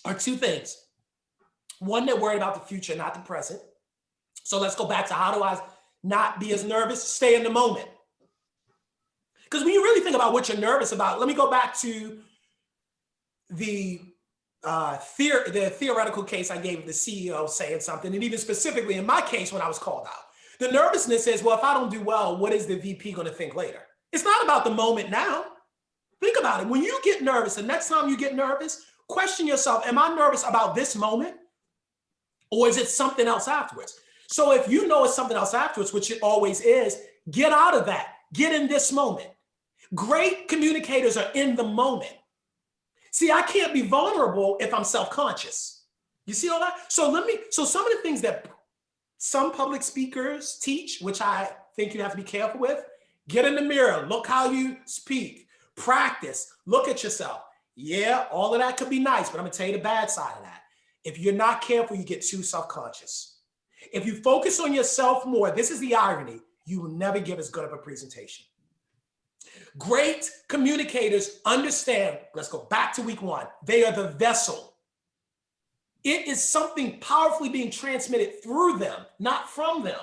are two things. One, they're worried about the future, not the present. So let's go back to how do I not be as nervous? Stay in the moment. Because when you really think about what you're nervous about, let me go back to the theoretical case I gave of the CEO saying something, and even specifically in my case when I was called out. The nervousness is, well, if I don't do well, what is the VP going to think later? It's not about the moment now. Think about it. When you get nervous, the next time you get nervous, question yourself, am I nervous about this moment? Or is it something else afterwards? So if you know it's something else afterwards, which it always is, get out of that. Get in this moment. Great communicators are in the moment. See, I can't be vulnerable if I'm self-conscious. You see all that? So some of the things that some public speakers teach, which I think you have to be careful with, get in the mirror, look how you speak, practice, look at yourself. Yeah, all of that could be nice, but I'm gonna tell you the bad side of that. If you're not careful, you get too self-conscious. If you focus on yourself more, this is the irony, you will never give as good of a presentation. Great communicators understand, let's go back to week 1, they are the vessel. It is something powerfully being transmitted through them, not from them.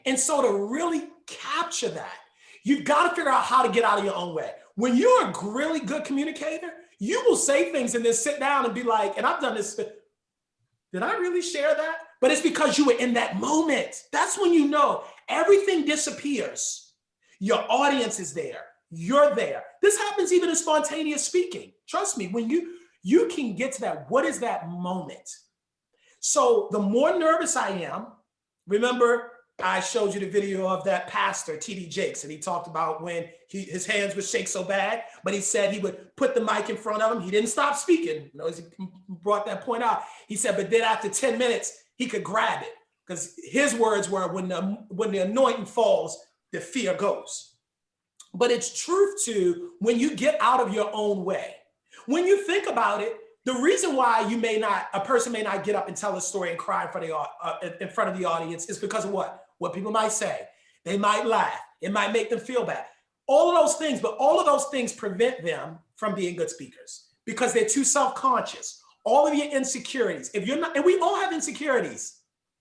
And so to really capture that, you've got to figure out how to get out of your own way. When you're a really good communicator, you will say things and then sit down and be like, and I've done this, did I really share that? But it's because you were in that moment. That's when you know everything disappears. Your audience is there. You're there. This happens even in spontaneous speaking. Trust me, when you can get to that, what is that moment? So the more nervous I am, remember I showed you the video of that pastor, T.D. Jakes, and he talked about when his hands would shake so bad, but he said he would put the mic in front of him. He didn't stop speaking. You know, he brought that point out. He said, but then after 10 minutes, he could grab it, because his words were, when the anointing falls, the fear goes. But it's truth too, when you get out of your own way. When you think about it, the reason why a person may not get up and tell a story and cry in front of the audience is because of what? What people might say. They might laugh. It might make them feel bad. All of those things, but all of those things prevent them from being good speakers because they're too self-conscious. All of your insecurities, if you're not, and we all have insecurities.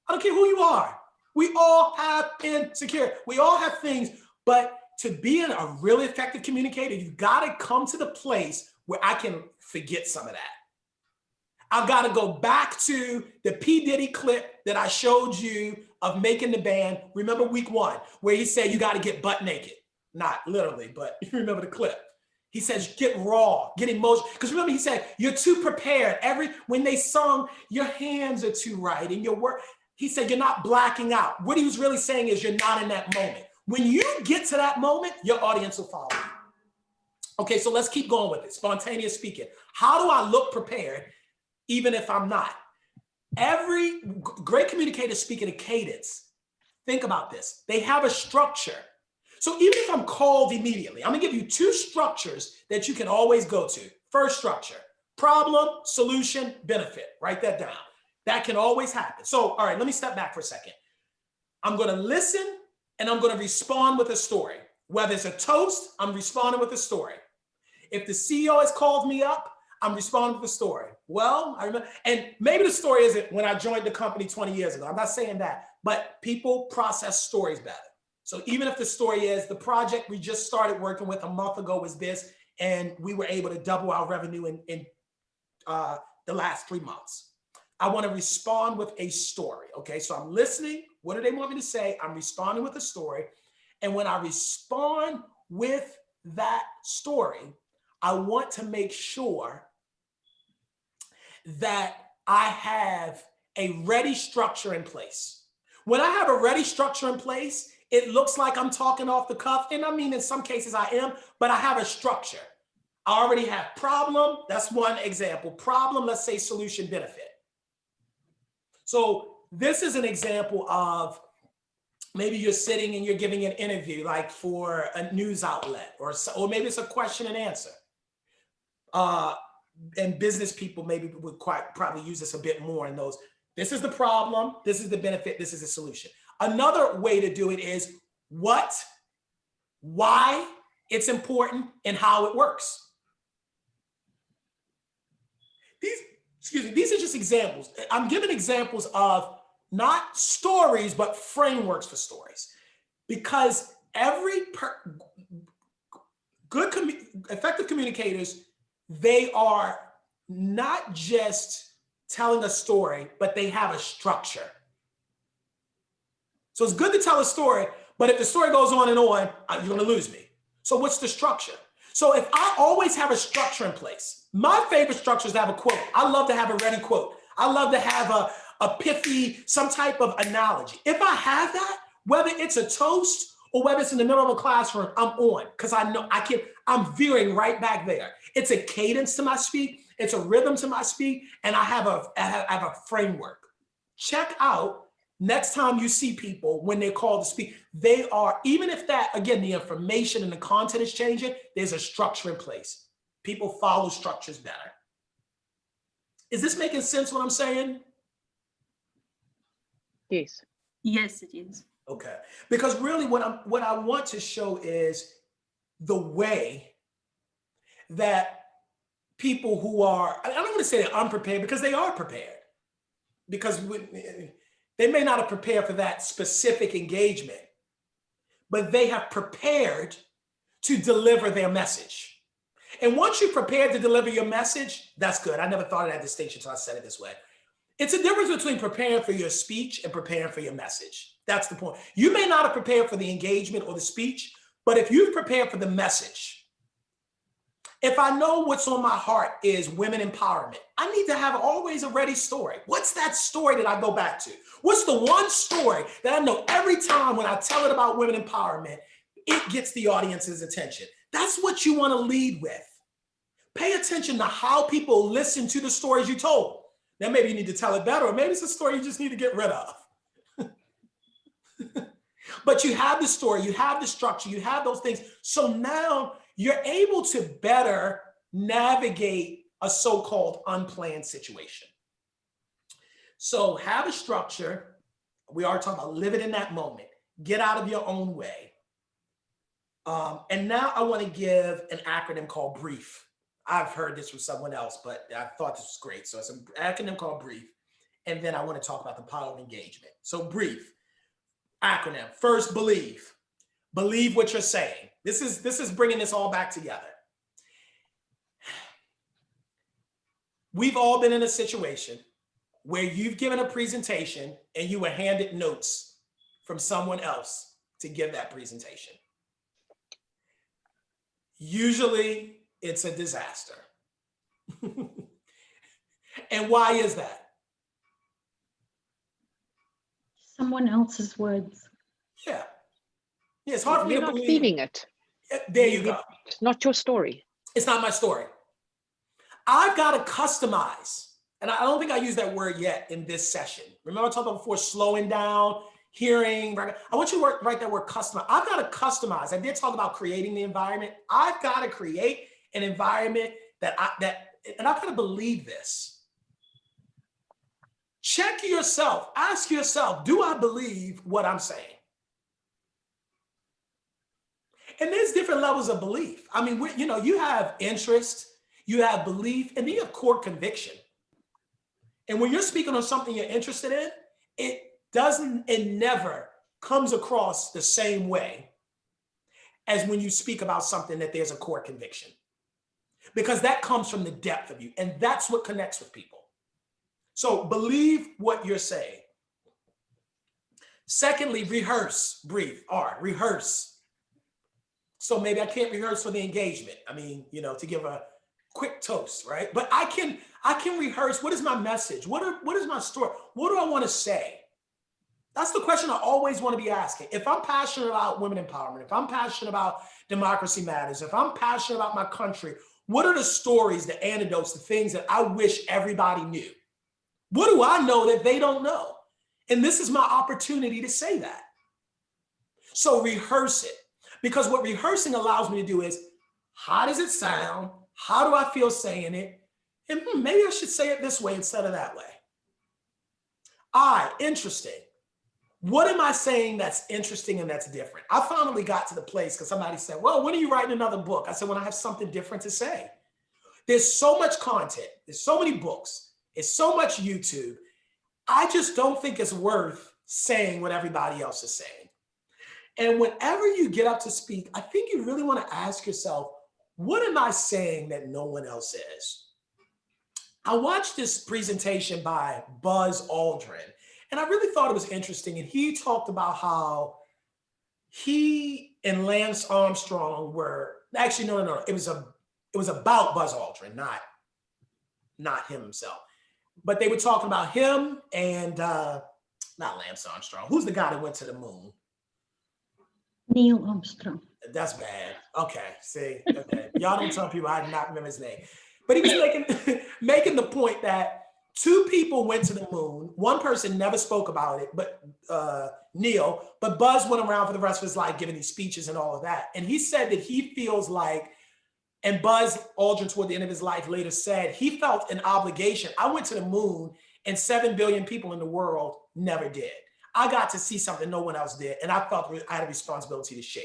I don't care who you are. We all have insecurity. We all have things, but to be a really effective communicator, you've got to come to the place where I can forget some of that. I've got to go back to the P. Diddy clip that I showed you of making the band. Remember week 1, where he said you got to get butt naked. Not literally, but you remember the clip. He says, get raw, get emotional. Because remember, he said, you're too prepared. When they sung, your hands are too right and your work. He said, you're not blacking out. What he was really saying is you're not in that moment. When you get to that moment, your audience will follow you. Okay, so let's keep going with it. Spontaneous speaking. How do I look prepared, even if I'm not? Every great communicator speak in a cadence. Think about this. They have a structure. So even if I'm called immediately, I'm gonna give you 2 structures that you can always go to. First structure, problem, solution, benefit. Write that down. That can always happen. So, all right, let me step back for a second. I'm gonna listen and I'm gonna respond with a story. Whether it's a toast, I'm responding with a story. If the CEO has called me up, I'm responding with a story. Well, I remember, and maybe the story isn't when I joined the company 20 years ago. I'm not saying that, but people process stories better. So even if the story is the project we just started working with a month ago was this, and we were able to double our revenue in the last 3 months. I want to respond with a story. Okay, so I'm listening. What do they want me to say? I'm responding with a story. And when I respond with that story, I want to make sure that I have a ready structure in place. When I have a ready structure in place, it looks like I'm talking off the cuff. And I mean, in some cases I am, but I have a structure. I already have problem. That's one example. Problem, let's say solution, benefit. So this is an example of maybe you're sitting and you're giving an interview like for a news outlet or maybe it's a question and answer. And business people maybe would probably use this a bit more in those. This is the problem, this is the benefit, this is the solution. Another way to do it is what, why it's important, and how it works. These are just examples. I'm giving examples of not stories, but frameworks for stories. Because effective communicators, they are not just telling a story, but they have a structure. So it's good to tell a story, but if the story goes on and on, you're gonna lose me. So what's the structure? So if I always have a structure in place, my favorite structure is to have a quote. I love to have a ready quote. I love to have a pithy, some type of analogy. If I have that, whether it's a toast or whether it's in the middle of a classroom, I'm on, because I know I'm veering right back there. It's a cadence to my speak, it's a rhythm to my speak, and I have a framework. Check out next time you see people when they're called to speak, they are, even if that, again, the information and the content is changing, there's a structure in place. People follow structures better. Is this making sense what I'm saying? Yes. Yes, it is. Okay, because really what I want to show is the way that people who are, I don't want to say they're unprepared because they are prepared. Because they may not have prepared for that specific engagement, but they have prepared to deliver their message. And once you're prepared to deliver your message, that's good. I never thought of that distinction until I said it this way. It's a difference between preparing for your speech and preparing for your message. That's the point. You may not have prepared for the engagement or the speech, but if you've prepared for the message, if I know what's on my heart is women empowerment, I need to have always a ready story. What's that story that I go back to? What's the one story that I know every time when I tell it about women empowerment, it gets the audience's attention? That's what you want to lead with. Pay attention to how people listen to the stories you told. Now, maybe you need to tell it better, or maybe it's a story you just need to get rid of. But you have the story, you have the structure, you have those things. So now you're able to better navigate a so-called unplanned situation. So have a structure. We are talking about living in that moment. Get out of your own way. And now I want to give an acronym called BRIEF. I've heard this from someone else, but I thought this was great. So it's an acronym called BRIEF. And then I want to talk about the power of engagement. So BRIEF, acronym. First, believe. Believe what you're saying. This is bringing this all back together. We've all been in a situation where you've given a presentation and you were handed notes from someone else to give that presentation. Usually it's a disaster. And why is that? Someone else's words. Yeah. It's hard for me to believe. You're not feeling it. There you go. It's not your story. It's not my story. I've got to customize. And I don't think I used that word yet in this session. Remember I talked about before slowing down, hearing. I want you to write that word customize. I've got to customize. I did talk about creating the environment. I've got to create an environment and I've got to believe this. Check yourself. Ask yourself, do I believe what I'm saying? And there's different levels of belief. I mean, you have interest, you have belief, and then you have core conviction. And when you're speaking on something you're interested in, it never comes across the same way as when you speak about something that there's a core conviction. Because that comes from the depth of you, and that's what connects with people. So believe what you're saying. Secondly, rehearse, breathe, rehearse. So maybe I can't rehearse for the engagement. I mean, to give a quick toast, right? But I can rehearse. What is my message? What is my story? What do I want to say? That's the question I always want to be asking. If I'm passionate about women empowerment, if I'm passionate about democracy matters, if I'm passionate about my country, what are the stories, the anecdotes, the things that I wish everybody knew? What do I know that they don't know? And this is my opportunity to say that. So rehearse it. Because what rehearsing allows me to do is, how does it sound? How do I feel saying it? And maybe I should say it this way instead of that way. Interesting. What am I saying that's interesting and that's different? I finally got to the place because somebody said, well, when are you writing another book? I said, when I have something different to say. There's so much content. There's so many books. It's so much YouTube. I just don't think it's worth saying what everybody else is saying. And whenever you get up to speak, I think you really want to ask yourself, what am I saying that no one else is? I watched this presentation by Buzz Aldrin, and I really thought it was interesting. And he talked about how he and Lance Armstrong were, actually, no. It was about Buzz Aldrin, not him himself. But they were talking about him and not Lance Armstrong. Who's the guy that went to the moon? Neil Armstrong. That's bad. Okay, see, okay. Y'all don't tell people I did not remember his name. But he was making the point that two people went to the moon. One person never spoke about it, but Neil, but Buzz went around for the rest of his life giving these speeches and all of that. And he said that he feels like, and Buzz Aldrin toward the end of his life later said, he felt an obligation. I went to the moon and 7 billion people in the world never did. I got to see something no one else did, and I felt I had a responsibility to share.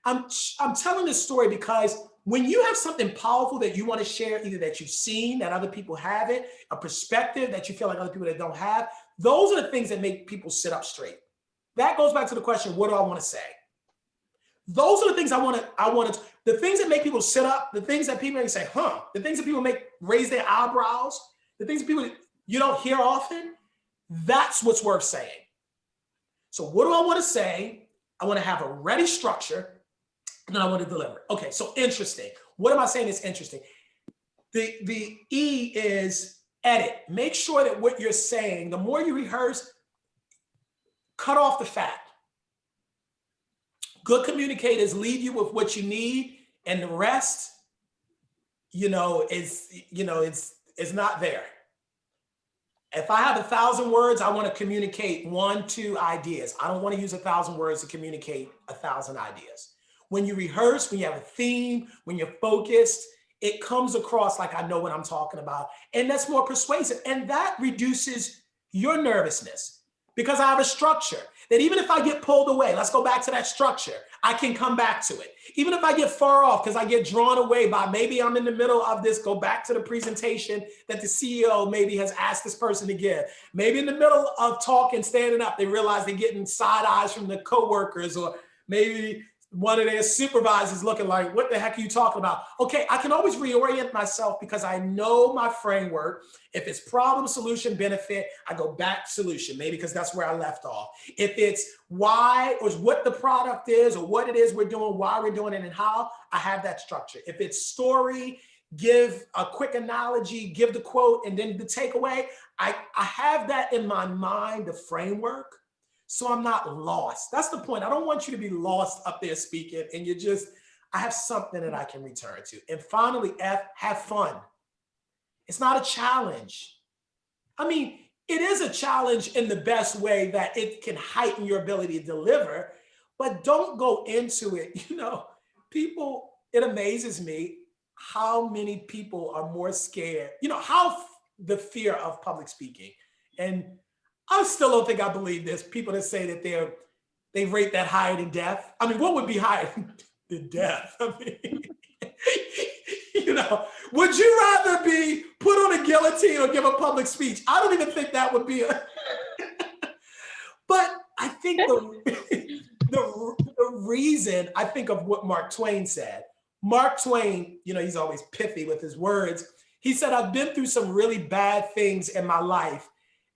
I'm telling this story because when you have something powerful that you want to share, either that you've seen, that other people have it, a perspective that you feel like other people that don't have, those are the things that make people sit up straight. That goes back to the question, what do I want to say? Those are the things I want to, the things that make people sit up, the things that people make say, the things that people raise their eyebrows, the things that people you don't hear often, that's what's worth saying. So what do I want to say? I want to have a ready structure, and then I want to deliver. Okay, so interesting. What am I saying is interesting? The E is edit. Make sure that what you're saying, the more you rehearse, cut off the fat. Good communicators leave you with what you need, and the rest, is not there. If I have 1,000 words, I want to communicate 1, 2 ideas. I don't want to use 1,000 words to communicate 1,000 ideas. When you rehearse, when you have a theme, when you're focused, it comes across like I know what I'm talking about. And that's more persuasive. And that reduces your nervousness because I have a structure that even if I get pulled away, let's go back to that structure, I can come back to it. Even if I get far off because I get drawn away by maybe I'm in the middle of this, go back to the presentation that the CEO maybe has asked this person to give. Maybe in the middle of talking, standing up, they realize they're getting side eyes from the coworkers, or maybe one of their supervisors looking like, what the heck are you talking about? Okay, I can always reorient myself because I know my framework. If it's problem, solution, benefit, I go back solution, maybe because that's where I left off. If it's why or what the product is or what it is we're doing, why we're doing it and how, I have that structure. If it's story, give a quick analogy, give the quote, and then the takeaway, I have that in my mind, the framework. So I'm not lost. That's the point. I don't want you to be lost up there speaking and I have something that I can return to. And finally, F, have fun. It's not a challenge. I mean, it is a challenge in the best way that it can heighten your ability to deliver, but don't go into it. People, it amazes me how many people are more scared, how the fear of public speaking. And I still don't think I believe this. People that say that they rate that higher than death. I mean, what would be higher than death? I mean, would you rather be put on a guillotine or give a public speech? I don't even think that would be but I think the reason, I think of what Mark Twain said. Mark Twain, he's always pithy with his words. He said, I've been through some really bad things in my life,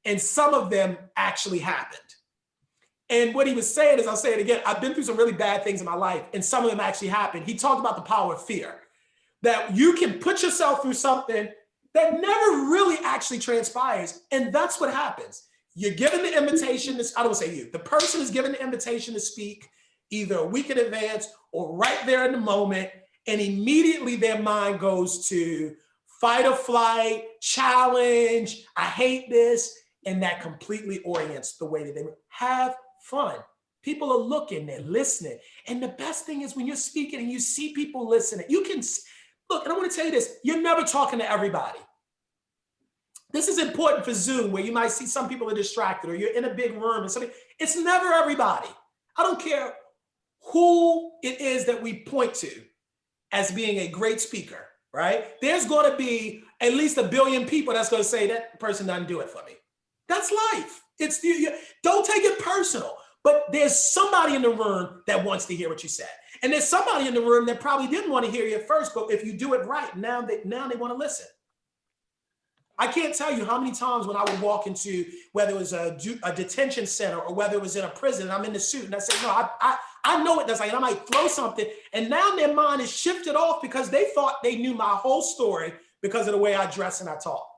and some of them actually happened. And what he was saying is, I'll say it again, I've been through some really bad things in my life, and some of them actually happened. He talked about the power of fear, that you can put yourself through something that never really actually transpires. And that's what happens. You're given the invitation, I don't say you, the person is given the invitation to speak either a week in advance or right there in the moment, and immediately their mind goes to fight or flight, challenge, I hate this, and that completely orients the way that they have fun. People are looking, they're listening. And the best thing is when you're speaking and you see people listening, you can, look, and I want to tell you this, you're never talking to everybody. This is important for Zoom, where you might see some people are distracted or you're in a big room and something. It's never everybody. I don't care who it is that we point to as being a great speaker, right? There's going to be at least 1 billion people that's going to say that person doesn't do it for me. That's life. Don't take it personal, but there's somebody in the room that wants to hear what you said. And there's somebody in the room that probably didn't want to hear you at first, but if you do it right, now they want to listen. I can't tell you how many times when I would walk into, whether it was a detention center or whether it was in a prison, and I'm in the suit and I say, no, I know what that's like. And I might throw something and now their mind is shifted off because they thought they knew my whole story because of the way I dress and I talk.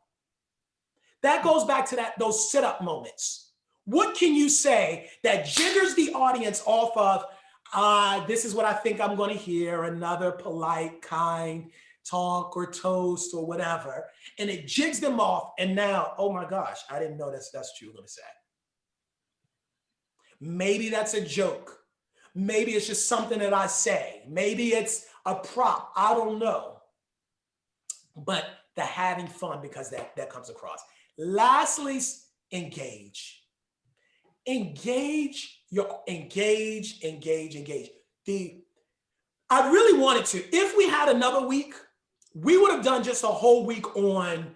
That goes back to those sit-up moments. What can you say that jiggers the audience off of, this is what I think I'm going to hear, another polite, kind talk or toast or whatever, and it jigs them off, and now, oh my gosh, I didn't know that's what you were going to say. Maybe that's a joke. Maybe it's just something that I say. Maybe it's a prop. I don't know. But the having fun, because that comes across. Lastly, engage. Engage. I really wanted to. If we had another week, we would have done just a whole week on,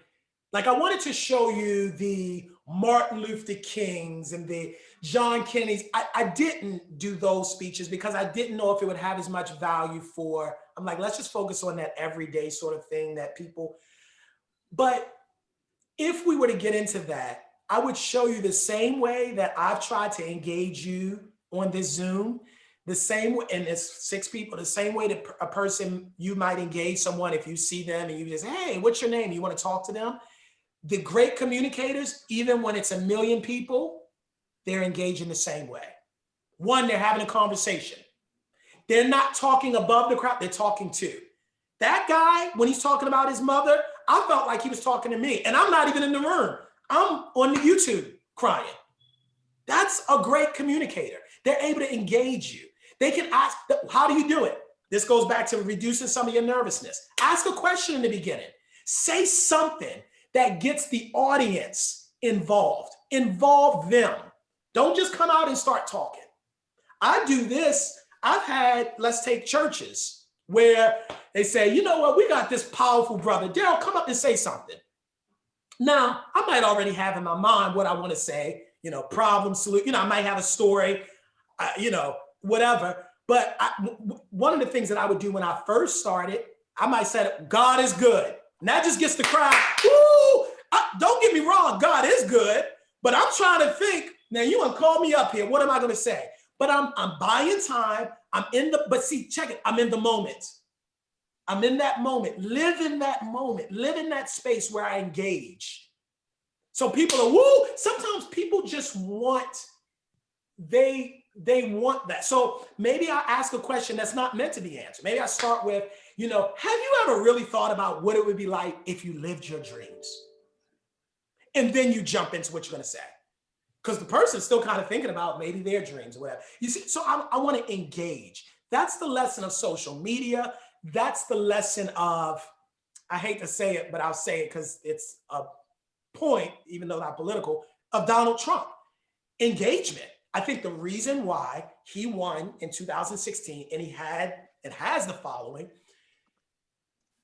like, I wanted to show you the Martin Luther Kings and the John Kennedys. I didn't do those speeches because I didn't know if it would have as much value for, I'm like, let's just focus on that everyday sort of thing that people, but if we were to get into that, I would show you the same way that I've tried to engage you on this Zoom, the same way, and it's 6 people, the same way that a person, you might engage someone if you see them and you just, hey, what's your name? You want to talk to them? The great communicators, even when it's 1 million people, they're engaging the same way. One, they're having a conversation. They're not talking above the crowd, they're talking to. That guy, when he's talking about his mother, I felt like he was talking to me, and I'm not even in the room. I'm on the YouTube crying. That's a great communicator. They're able to engage you. They can ask, how do you do it? This goes back to reducing some of your nervousness. Ask a question in the beginning. Say something that gets the audience involved. Involve them. Don't just come out and start talking. I do this. I've had, let's take churches, where they say, you know what, we got this powerful brother. Darrell, come up and say something. Now, I might already have in my mind what I want to say, problem, solution, I might have a story, whatever. But one of the things that I would do when I first started, I might say, God is good. And that just gets the crowd, woo! Don't get me wrong, God is good. But I'm trying to think, now you want to call me up here. What am I going to say? But I'm buying time. But see, check it. I'm in the moment. I'm in that moment. Live in that moment. Live in that space where I engage. So people are, woo! Sometimes people just want, they want that. So maybe I ask a question that's not meant to be answered. Maybe I start with, have you ever really thought about what it would be like if you lived your dreams? And then you jump into what you're going to say. Because the person's still kind of thinking about maybe their dreams or whatever. You see, so I want to engage. That's the lesson of social media. That's the lesson of, I hate to say it, but I'll say it because it's a point, even though not political, of Donald Trump. Engagement. I think the reason why he won in 2016 and he had and has the following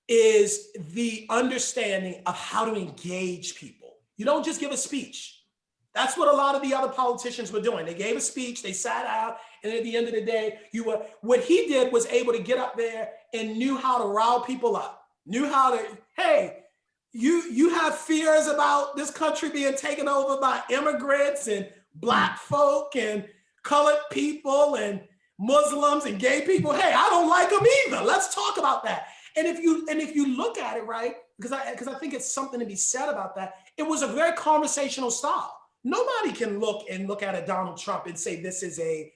is the understanding of how to engage people. You don't just give a speech. That's what a lot of the other politicians were doing. They gave a speech, they sat out, and at the end of the day, what he did was able to get up there and knew how to rile people up, knew how to, hey, you have fears about this country being taken over by immigrants and Black folk and colored people and Muslims and gay people. Hey, I don't like them either. Let's talk about that. And if you look at it, right, because I think it's something to be said about that, it was a very conversational style. Nobody can look at a Donald Trump and say this is a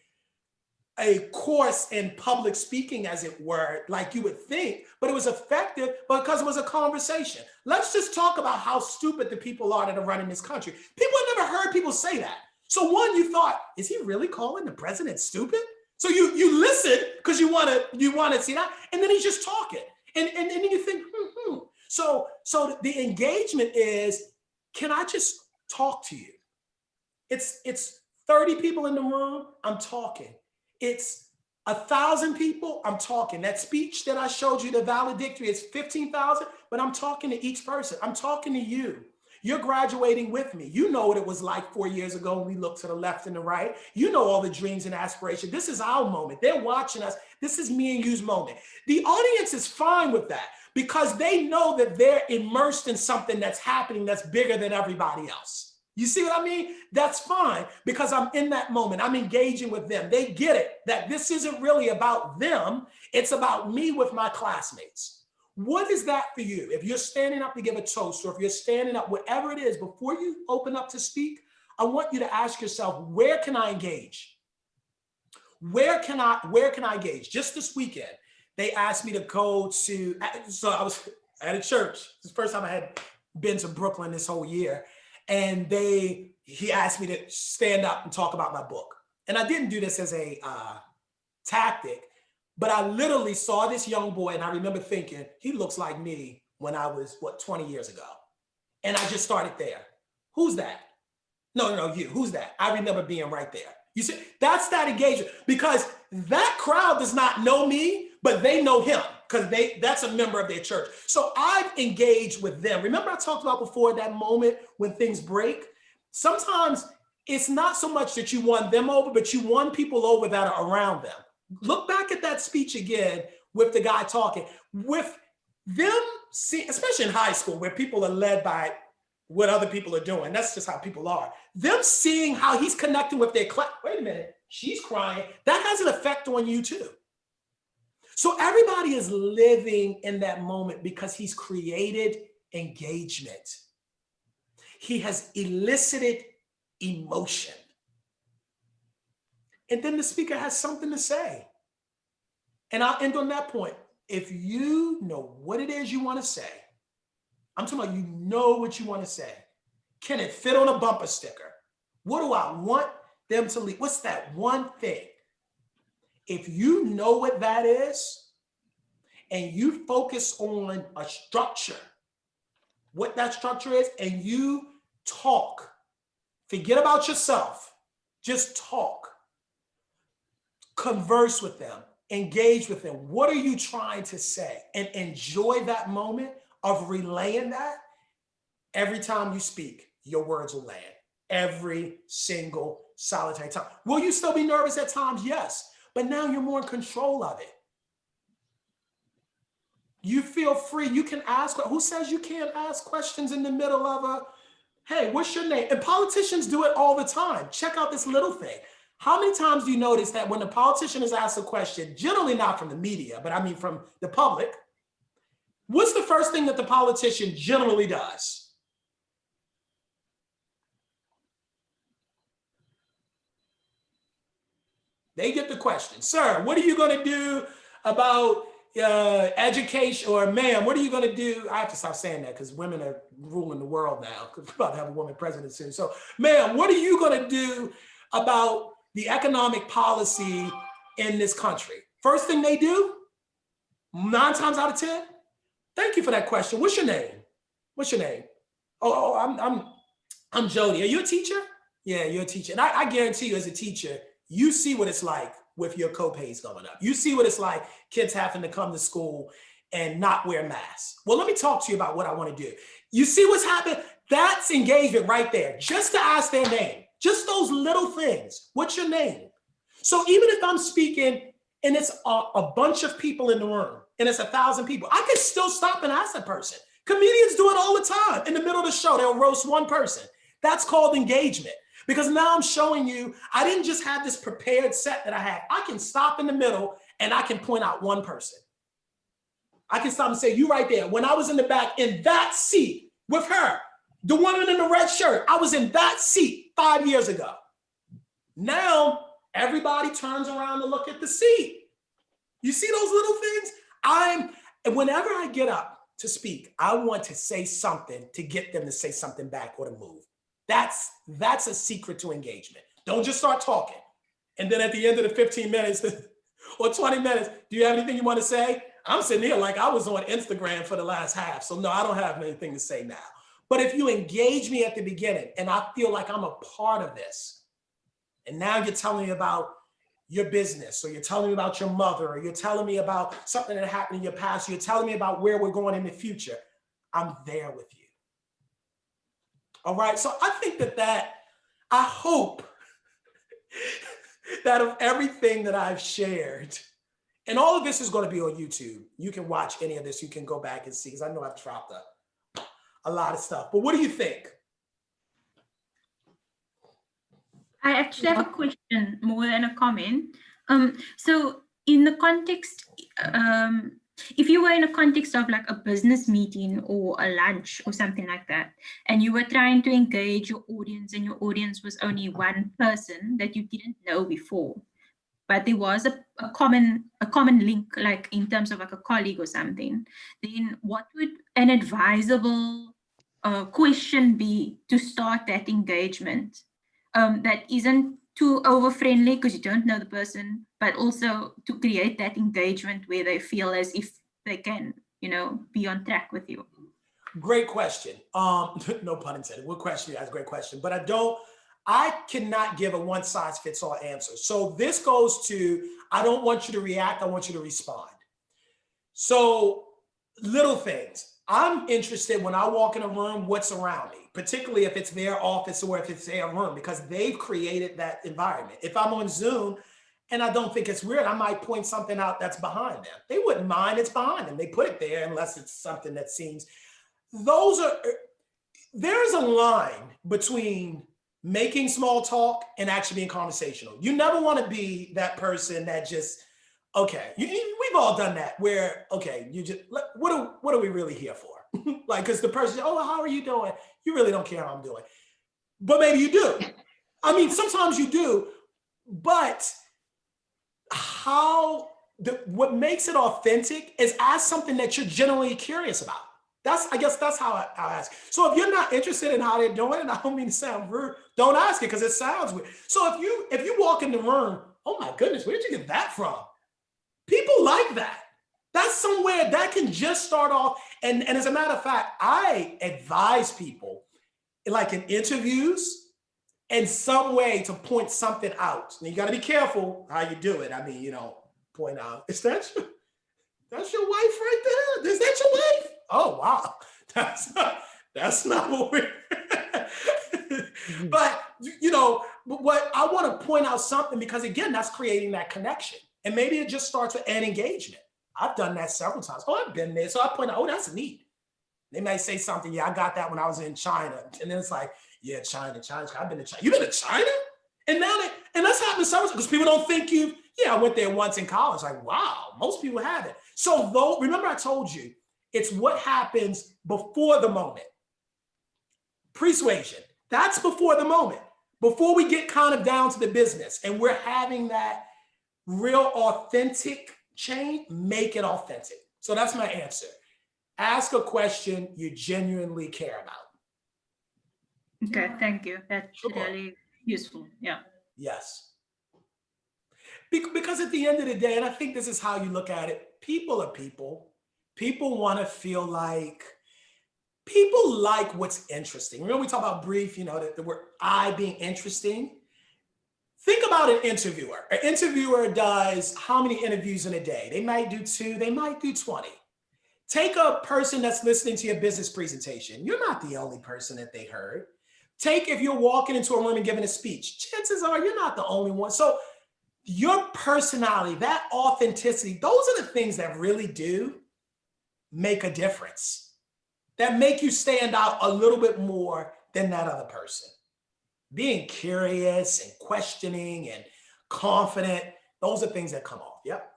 course in public speaking, as it were, like you would think, but it was effective because it was a conversation. Let's just talk about how stupid the people are that are running this country. People have never heard people say that. So one, you thought, is he really calling the president stupid? So you listen because you want to see that, and then he's just talking, and then you think, So the engagement is, can I just talk to you? It's 30 people in the room, I'm talking. It's 1,000 people, I'm talking. That speech that I showed you, the valedictory, is 15,000, but I'm talking to each person. I'm talking to you. You're graduating with me. You know what it was like 4 years ago when we looked to the left and the right. You know all the dreams and aspirations. This is our moment. They're watching us. This is me and you's moment. The audience is fine with that because they know that they're immersed in something that's happening that's bigger than everybody else. You see what I mean? That's fine because I'm in that moment. I'm engaging with them. They get it, that this isn't really about them. It's about me with my classmates. What is that for you? If you're standing up to give a toast, or if you're standing up, whatever it is, before you open up to speak, I want you to ask yourself, where can I engage? Where can I engage? Just this weekend, they asked me to go to, so I was at a church. It's the first time I had been to Brooklyn this whole year. And he asked me to stand up and talk about my book. And I didn't do this as a tactic, but I literally saw this young boy and I remember thinking, he looks like me when I was, 20 years ago. And I just started there. Who's that? No, you. Who's that? I remember being right there. You see, that's that engagement, because that crowd does not know me, but they know him because that's a member of their church. So I've engaged with them. Remember I talked about before that moment when things break? Sometimes it's not so much that you won them over, but you won people over that are around them. Look back at that speech again with the guy talking. With them, especially in high school where people are led by what other people are doing. That's just how people are. Them seeing how he's connecting with their class. Wait a minute, she's crying. That has an effect on you too. So everybody is living in that moment because he's created engagement. He has elicited emotion. And then the speaker has something to say. And I'll end on that point. If you know what it is you want to say, I'm talking about you know what you want to say. Can it fit on a bumper sticker? What do I want them to leave? What's that one thing? If you know what that is, and you focus on a structure, what that structure is, and you talk, forget about yourself, just talk, converse with them, engage with them. What are you trying to say? And enjoy that moment of relaying that. Every time you speak, your words will land. Every single solitary time. Will you still be nervous at times? Yes. but now you're more in control of it. You feel free. You can ask. Who says you can't ask questions in the middle of a, hey, what's your name? And politicians do it all the time. Check out this little thing. How many times do you notice that when the politician is asked a question, generally not from the media, but I mean from the public, what's the first thing that the politician generally does? They get the question. Sir, what are you going to do about education? Or ma'am, what are you going to do? I have to stop saying that because women are ruling the world now, because we're about to have a woman president soon. So ma'am, what are you going to do about the economic policy in this country? First thing they do, 9 times out of 10, thank you for that question. What's your name? What's your name? Oh, I'm Jody. Are you a teacher? Yeah, you're a teacher. And I guarantee you as a teacher, you see what it's like with your co-pays going up. You see what it's like kids having to come to school and not wear masks. Well, let me talk to you about what I want to do. You see what's happened? That's engagement right there. Just to ask their name, just those little things. What's your name? So even if I'm speaking and it's a bunch of people in the room and it's 1,000 people, I can still stop and ask that person. Comedians do it all the time. In the middle of the show, they'll roast one person. That's called engagement. Because now I'm showing you, I didn't just have this prepared set that I had. I can stop in the middle and I can point out one person. I can stop and say, you right there. When I was in the back in that seat with her, the woman in the red shirt, I was in that seat 5 years ago. Now, everybody turns around to look at the seat. You see those little things? Whenever I get up to speak, I want to say something to get them to say something back or to move. That's a secret to engagement. Don't just start talking. And then at the end of the 15 minutes or 20 minutes, do you have anything you want to say? I'm sitting here like I was on Instagram for the last half. So no, I don't have anything to say now. But if you engage me at the beginning and I feel like I'm a part of this, and now you're telling me about your business, or you're telling me about your mother, or you're telling me about something that happened in your past, you're telling me about where we're going in the future, I'm there with you. All right, so I think I hope that of everything that I've shared, and all of this is going to be on YouTube. You can watch any of this. You can go back and see, because I know I've dropped a lot of stuff. But what do you think? I actually have a question more than a comment. So in the context, if you were in a context of like a business meeting or a lunch or something like that, and you were trying to engage your audience and your audience was only one person that you didn't know before, but there was a common link, like in terms of like a colleague or something, then what would an advisable question be to start that engagement that isn't too over-friendly because you don't know the person, but also to create that engagement where they feel as if they can, be on track with you? Great question. No pun intended. What question? That's a great question. But I cannot give a one-size-fits-all answer. So this goes to, I don't want you to react, I want you to respond. So little things. I'm interested when I walk in a room, what's around me, particularly if it's their office or if it's their room, because they've created that environment. If I'm on Zoom and I don't think it's weird, I might point something out that's behind them. They wouldn't mind, it's behind them. They put it there unless it's something that seems, there's a line between making small talk and actually being conversational. You never want to be that person that just, okay, we've all done that where, okay, you just, what are we really here for? Like, because the person, oh, how are you doing? You really don't care how I'm doing. But maybe you do. I mean, sometimes you do, but what makes it authentic is ask something that you're genuinely curious about. I guess that's how I ask. So if you're not interested in how they're doing, and I don't mean to sound rude, don't ask it because it sounds weird. So if you walk in the room, oh my goodness, where did you get that from? People like that. That's somewhere that can just start off. And as a matter of fact, I advise people, like in interviews, in some way to point something out. And you got to be careful how you do it. I mean, point out, that's your wife right there? Is that your wife? Oh, wow. That's not what we're, but you know, what I want to point out something, because again, that's creating that connection. And maybe it just starts with an engagement. I've done that several times. Oh, I've been there. So I point out, oh, that's neat. They may say something, yeah, I got that when I was in China. And then it's like, yeah, China. I've been to China. You've been to China? And now and that's happened several times because people don't think I went there once in college. Like, wow, most people haven't. So though, remember I told you, it's what happens before the moment. Persuasion, that's before the moment. Before we get kind of down to the business and we're having that real authentic change, make it authentic. So that's my answer. Ask a question you genuinely care about. Okay, thank you. That's Sure. really useful. Yeah. Yes. Because at the end of the day, and I think this is how you look at it, people are people. People want to feel like, people like what's interesting. Remember we talk about brief, you know, the word I being interesting. Think about an interviewer. An interviewer does how many interviews in a day? They might do 2, they might do 20. Take a person that's listening to your business presentation. You're not the only person that they heard. Take if you're walking into a room and giving a speech, chances are you're not the only one. So your personality, that authenticity, those are the things that really do make a difference, that make you stand out a little bit more than that other person. Being curious and questioning and confident, those are things that come off. Yep.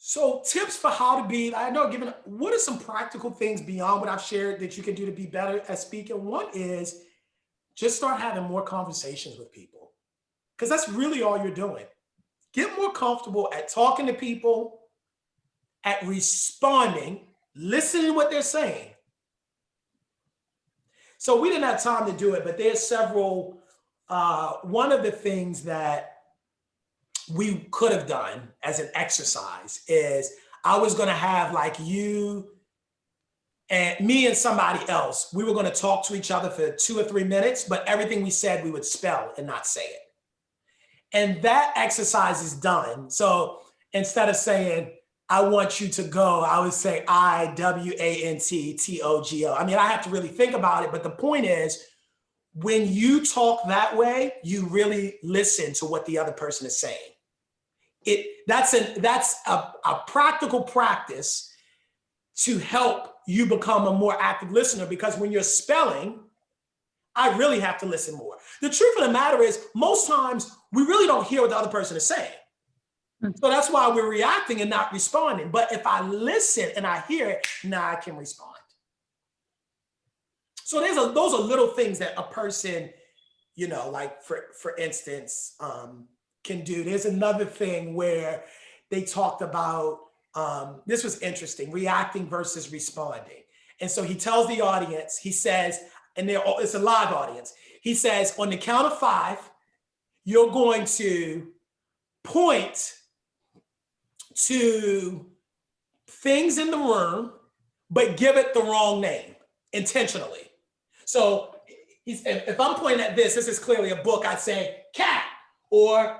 So tips for how to be, I know, given, what are some practical things beyond what I've shared that you can do to be better at speaking? One is just start having more conversations with people, because that's really all you're doing. Get more comfortable at talking to people, at responding, listening to what they're saying. So we didn't have time to do it, but there's several, one of the things that we could have done as an exercise is I was going to have like you and me and somebody else, we were going to talk to each other for 2 or 3 minutes, but everything we said, we would spell and not say it. And that exercise is done. So instead of saying, I want you to go, I would say IWANTTOGO. I mean, I have to really think about it, but the point is, when you talk that way, you really listen to what the other person is saying. That's a practical practice to help you become a more active listener, because when you're spelling, I really have to listen more. The truth of the matter is, most times we really don't hear what the other person is saying. So that's why we're reacting and not responding. But if I listen and I hear it, now I can respond. So those are little things that a person, you know, like for instance, can do. There's another thing where they talked about, this was interesting, reacting versus responding. And so he tells the audience, he says, and it's a live audience, he says, on the count of 5, you're going to point to things in the room, but give it the wrong name intentionally. So if I'm pointing at this is clearly a book, I'd say cat, or,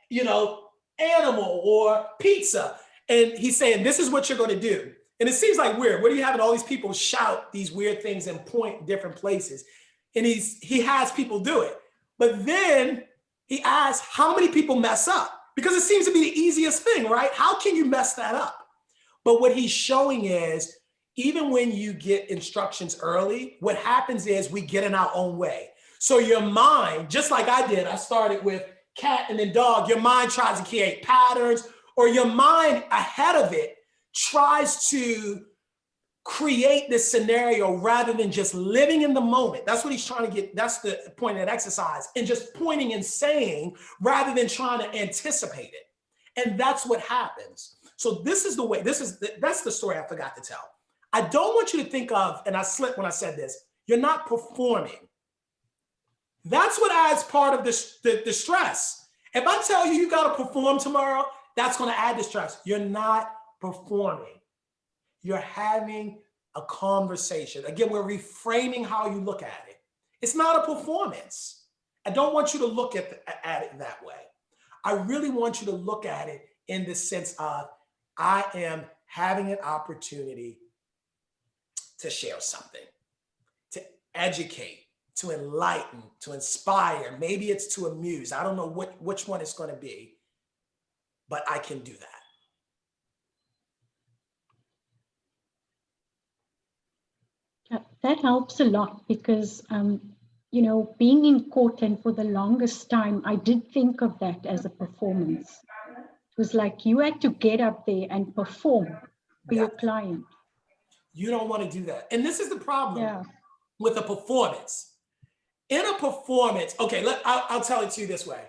you know, animal, or pizza. And he's saying, this is what you're going to do. And it seems like weird. What are you having all these people shout these weird things and point different places? And he has people do it. But then he asks, how many people mess up? Because it seems to be the easiest thing, right? How can you mess that up? But what he's showing is, even when you get instructions early, what happens is we get in our own way. So your mind, just like I did, I started with cat and then dog, your mind tries to create patterns, or your mind ahead of it tries to create this scenario rather than just living in the moment. That's what he's trying to get. That's the point of that exercise, and just pointing and saying rather than trying to anticipate it. And that's what happens. So this is the way, that's the story I forgot to tell. I don't want you to think of, and I slipped when I said this, you're not performing. That's what adds part of the stress. If I tell you got to perform tomorrow, that's going to add the stress. You're not performing. You're having a conversation. Again, we're reframing how you look at it. It's not a performance. I don't want you to look at it that way. I really want you to look at it in the sense of, I am having an opportunity to share something, to educate, to enlighten, to inspire. Maybe it's to amuse. I don't know which one it's going to be, but I can do that. That helps a lot because, you know, being in court, and for the longest time, I did think of that as a performance. It was like you had to get up there and perform for your client. You don't want to do that. And this is the problem Yeah. with a performance. In a performance, okay, I'll tell it to you this way.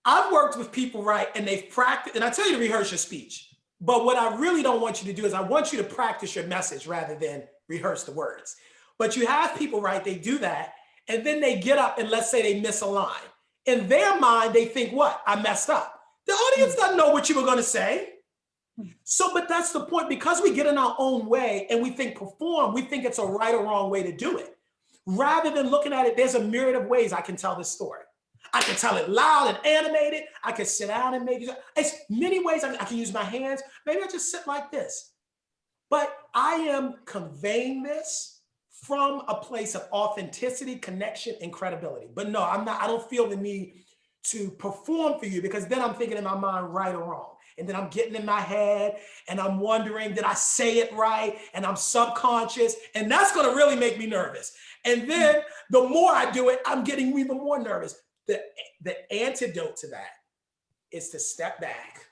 I've worked with people, right, and they've practiced, and I tell you to rehearse your speech. But what I really don't want you to do is I want you to practice your message rather than rehearse the words. But you have people, right, they do that, and then they get up and let's say they miss a line. In their mind, they think, what? I messed up. The audience doesn't know what you were going to say. So, but that's the point. Because we get in our own way and we think perform, we think it's a right or wrong way to do it. Rather than looking at it, there's a myriad of ways I can tell this story. I can tell it loud and animated. I can sit down and make it. It's many ways. I can use my hands. Maybe I just sit like this. But I am conveying this from a place of authenticity, connection, and credibility. But no, I don't feel the need to perform for you, because then I'm thinking in my mind right or wrong. And then I'm getting in my head and I'm wondering, did I say it right? And I'm subconscious. And that's going to really make me nervous. And then the more I do it, I'm getting even more nervous. The antidote to that is to step back.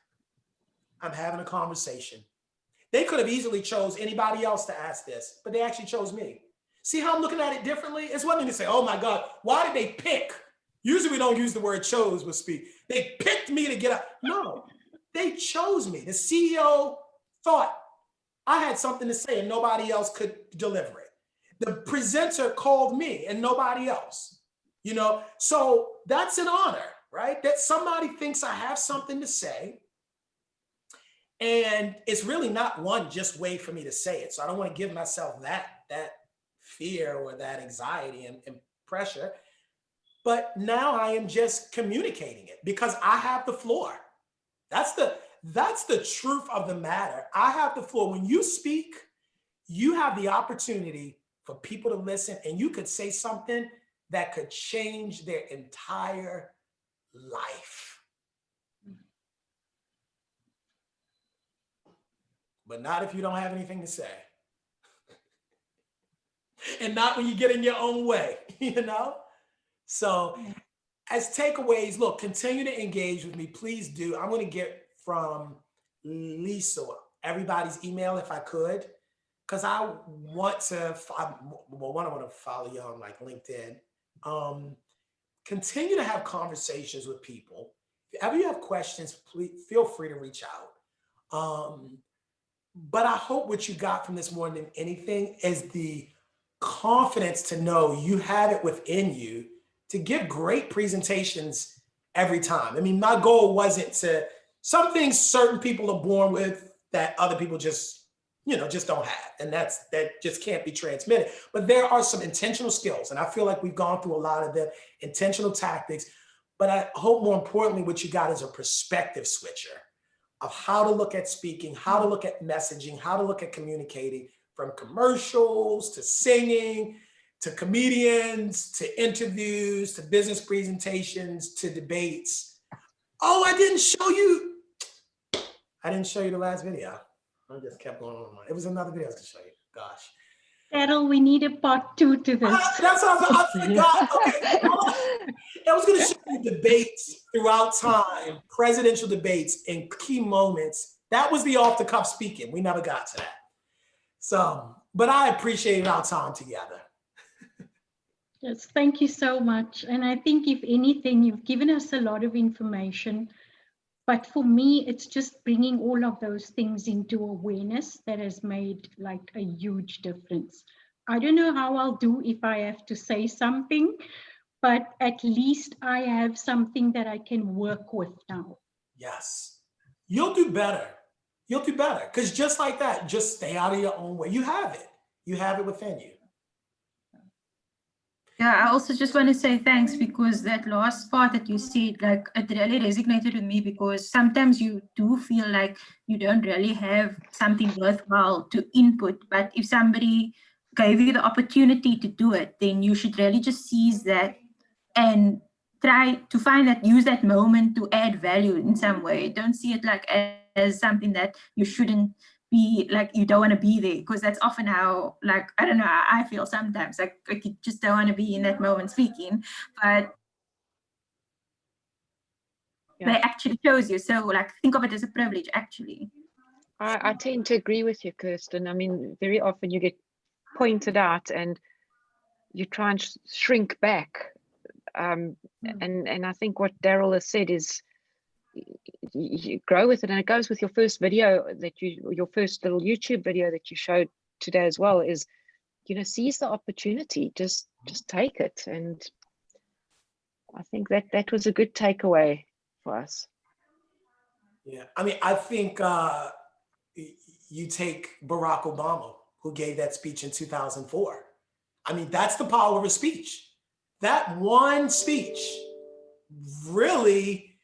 I'm having a conversation. They could have easily chose anybody else to ask this, but they actually chose me. See how I'm looking at it differently? It's one thing to say, oh my God, why did they pick? Usually we don't use the word chose with speak. They picked me to get up. No, they chose me. The CEO thought I had something to say and nobody else could deliver it. The presenter called me and nobody else. You know, so that's an honor, right? That somebody thinks I have something to say. And it's really not one just way for me to say it. So I don't want to give myself that fear or that anxiety and pressure. But now I am just communicating it because I have the floor. That's the truth of the matter. I have the floor. When you speak, you have the opportunity for people to listen, and you could say something that could change their entire life. But not if you don't have anything to say. And not when you get in your own way, you know? So as takeaways, look, continue to engage with me. Please do. I'm going to get from Lisa everybody's email if I could, because I want to, I want to follow you on like LinkedIn. Continue to have conversations with people. If ever you have questions, please feel free to reach out. But I hope what you got from this more than anything is the confidence to know you have it within you to give great presentations every time. I mean, my goal wasn't to, some things certain people are born with that other people just, just don't have. And that just can't be transmitted. But there are some intentional skills. And I feel like we've gone through a lot of the intentional tactics, but I hope more importantly, what you got is a perspective switcher of how to look at speaking, how to look at messaging, how to look at communicating, from commercials to singing, to comedians, to interviews, to business presentations, to debates. Oh, I didn't show you the last video. I just kept going on. It was another video to show you. Gosh. Darrell, we need a part 2 to this. That's how I forgot. Okay. I was going to show you debates throughout time, presidential debates and key moments. That was the off the cuff speaking. We never got to that. So, but I appreciate our time together. Yes, thank you so much. And I think if anything, you've given us a lot of information, but for me, it's just bringing all of those things into awareness that has made like a huge difference. I don't know how I'll do if I have to say something, but at least I have something that I can work with now. Yes, you'll do better. You'll do better, because just like that, just stay out of your own way. You have it. You have it within you. Yeah, I also just want to say thanks, because that last part that you said, like, it really resonated with me, because sometimes you do feel like you don't really have something worthwhile to input, but if somebody gave you the opportunity to do it, then you should really just seize that and try to use that moment to add value in some way. Don't see it like as something that you shouldn't be, like, you don't want to be there, because that's often how, like, I don't know, I feel sometimes like you just don't want to be in that moment speaking, but they actually chose you. So, like, think of it as a privilege, actually. I tend to agree with you, Kirsten. I mean, very often you get pointed out and you try and shrink back. And I think what Darrell has said is you grow with it, and it goes with your first video that your first little YouTube video that you showed today as well, is, you know, seize the opportunity, just take it. And I think that was a good takeaway for us. Yeah, I mean, I think you take Barack Obama, who gave that speech in 2004. I mean, that's the power of a speech. That one speech really,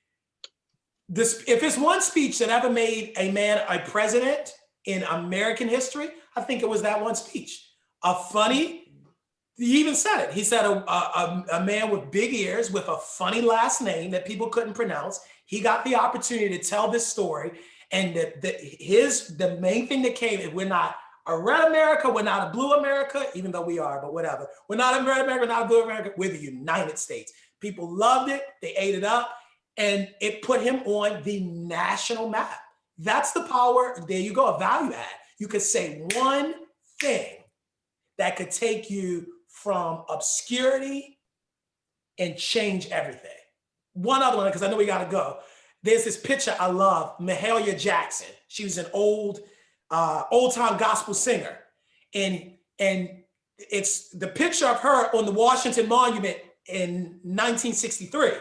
if it's one speech that ever made a man a president in American history, I think it was that one speech. He even said it. He said a man with big ears with a funny last name that people couldn't pronounce. He got the opportunity to tell this story. And the main thing that came is, we're not a red America, we're not a blue America, even though we are, but whatever. We're not a red America, we're not a blue America, we're the United States. People loved it, they ate it up, and it put him on the national map. That's the power. There you go, a value add. You could say one thing that could take you from obscurity and change everything. One other one, because I know we got to go. There's this picture I love, Mahalia Jackson. She was an old-time gospel singer. And it's the picture of her on the Washington Monument in 1963.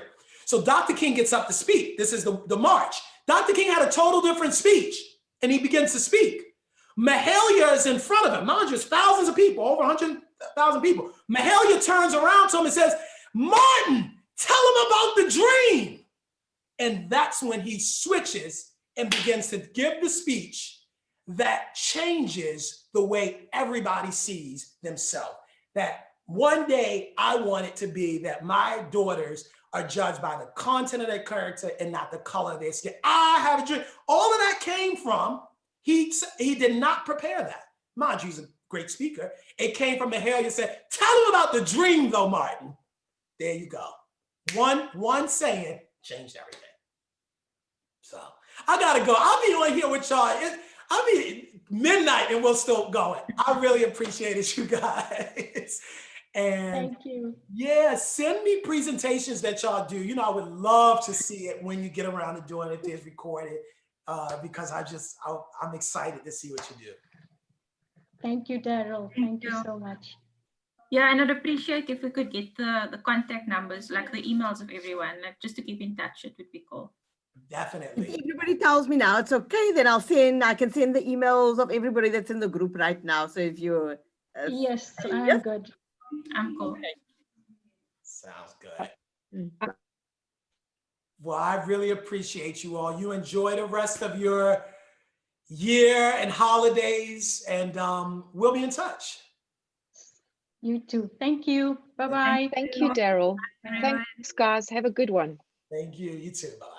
So Dr. King gets up to speak. This is the march. Dr. King had a total different speech, and he begins to speak. Mahalia is in front of him. Mind you, it's thousands of people, over 100,000 people. Mahalia turns around to him and says, "Martin, tell him about the dream." And that's when he switches and begins to give the speech that changes the way everybody sees themselves. That one day I want it to be that my daughters are judged by the content of their character and not the color of their skin. I have a dream. All of that came from, he did not prepare that. Mind you, he's a great speaker. It came from Mahalia said, "Tell him about the dream though, Martin." There you go. One saying changed everything. So I gotta go. I'll be on here with y'all. I'll be midnight and we're still going. I really appreciate it, you guys. And thank you. Yeah, send me presentations that y'all do. You know, I would love to see it when you get around to doing it, if it's recorded, because I'm excited to see what you do. Thank you, Darrell. Thank you so much. Yeah, and I'd appreciate if we could get the contact numbers, like the emails of everyone, like just to keep in touch. It would be cool. Definitely. If everybody tells me now it's okay, then I can send the emails of everybody that's in the group right now. So if you're yes, I'm good. I'm cool. Okay. Sounds good. Well, I really appreciate you all. You enjoy the rest of your year and holidays, and we'll be in touch. You too. Thank you. Bye-bye. Thank you, Darrell. Thanks, guys. Have a good one. Thank you. You too. Bye.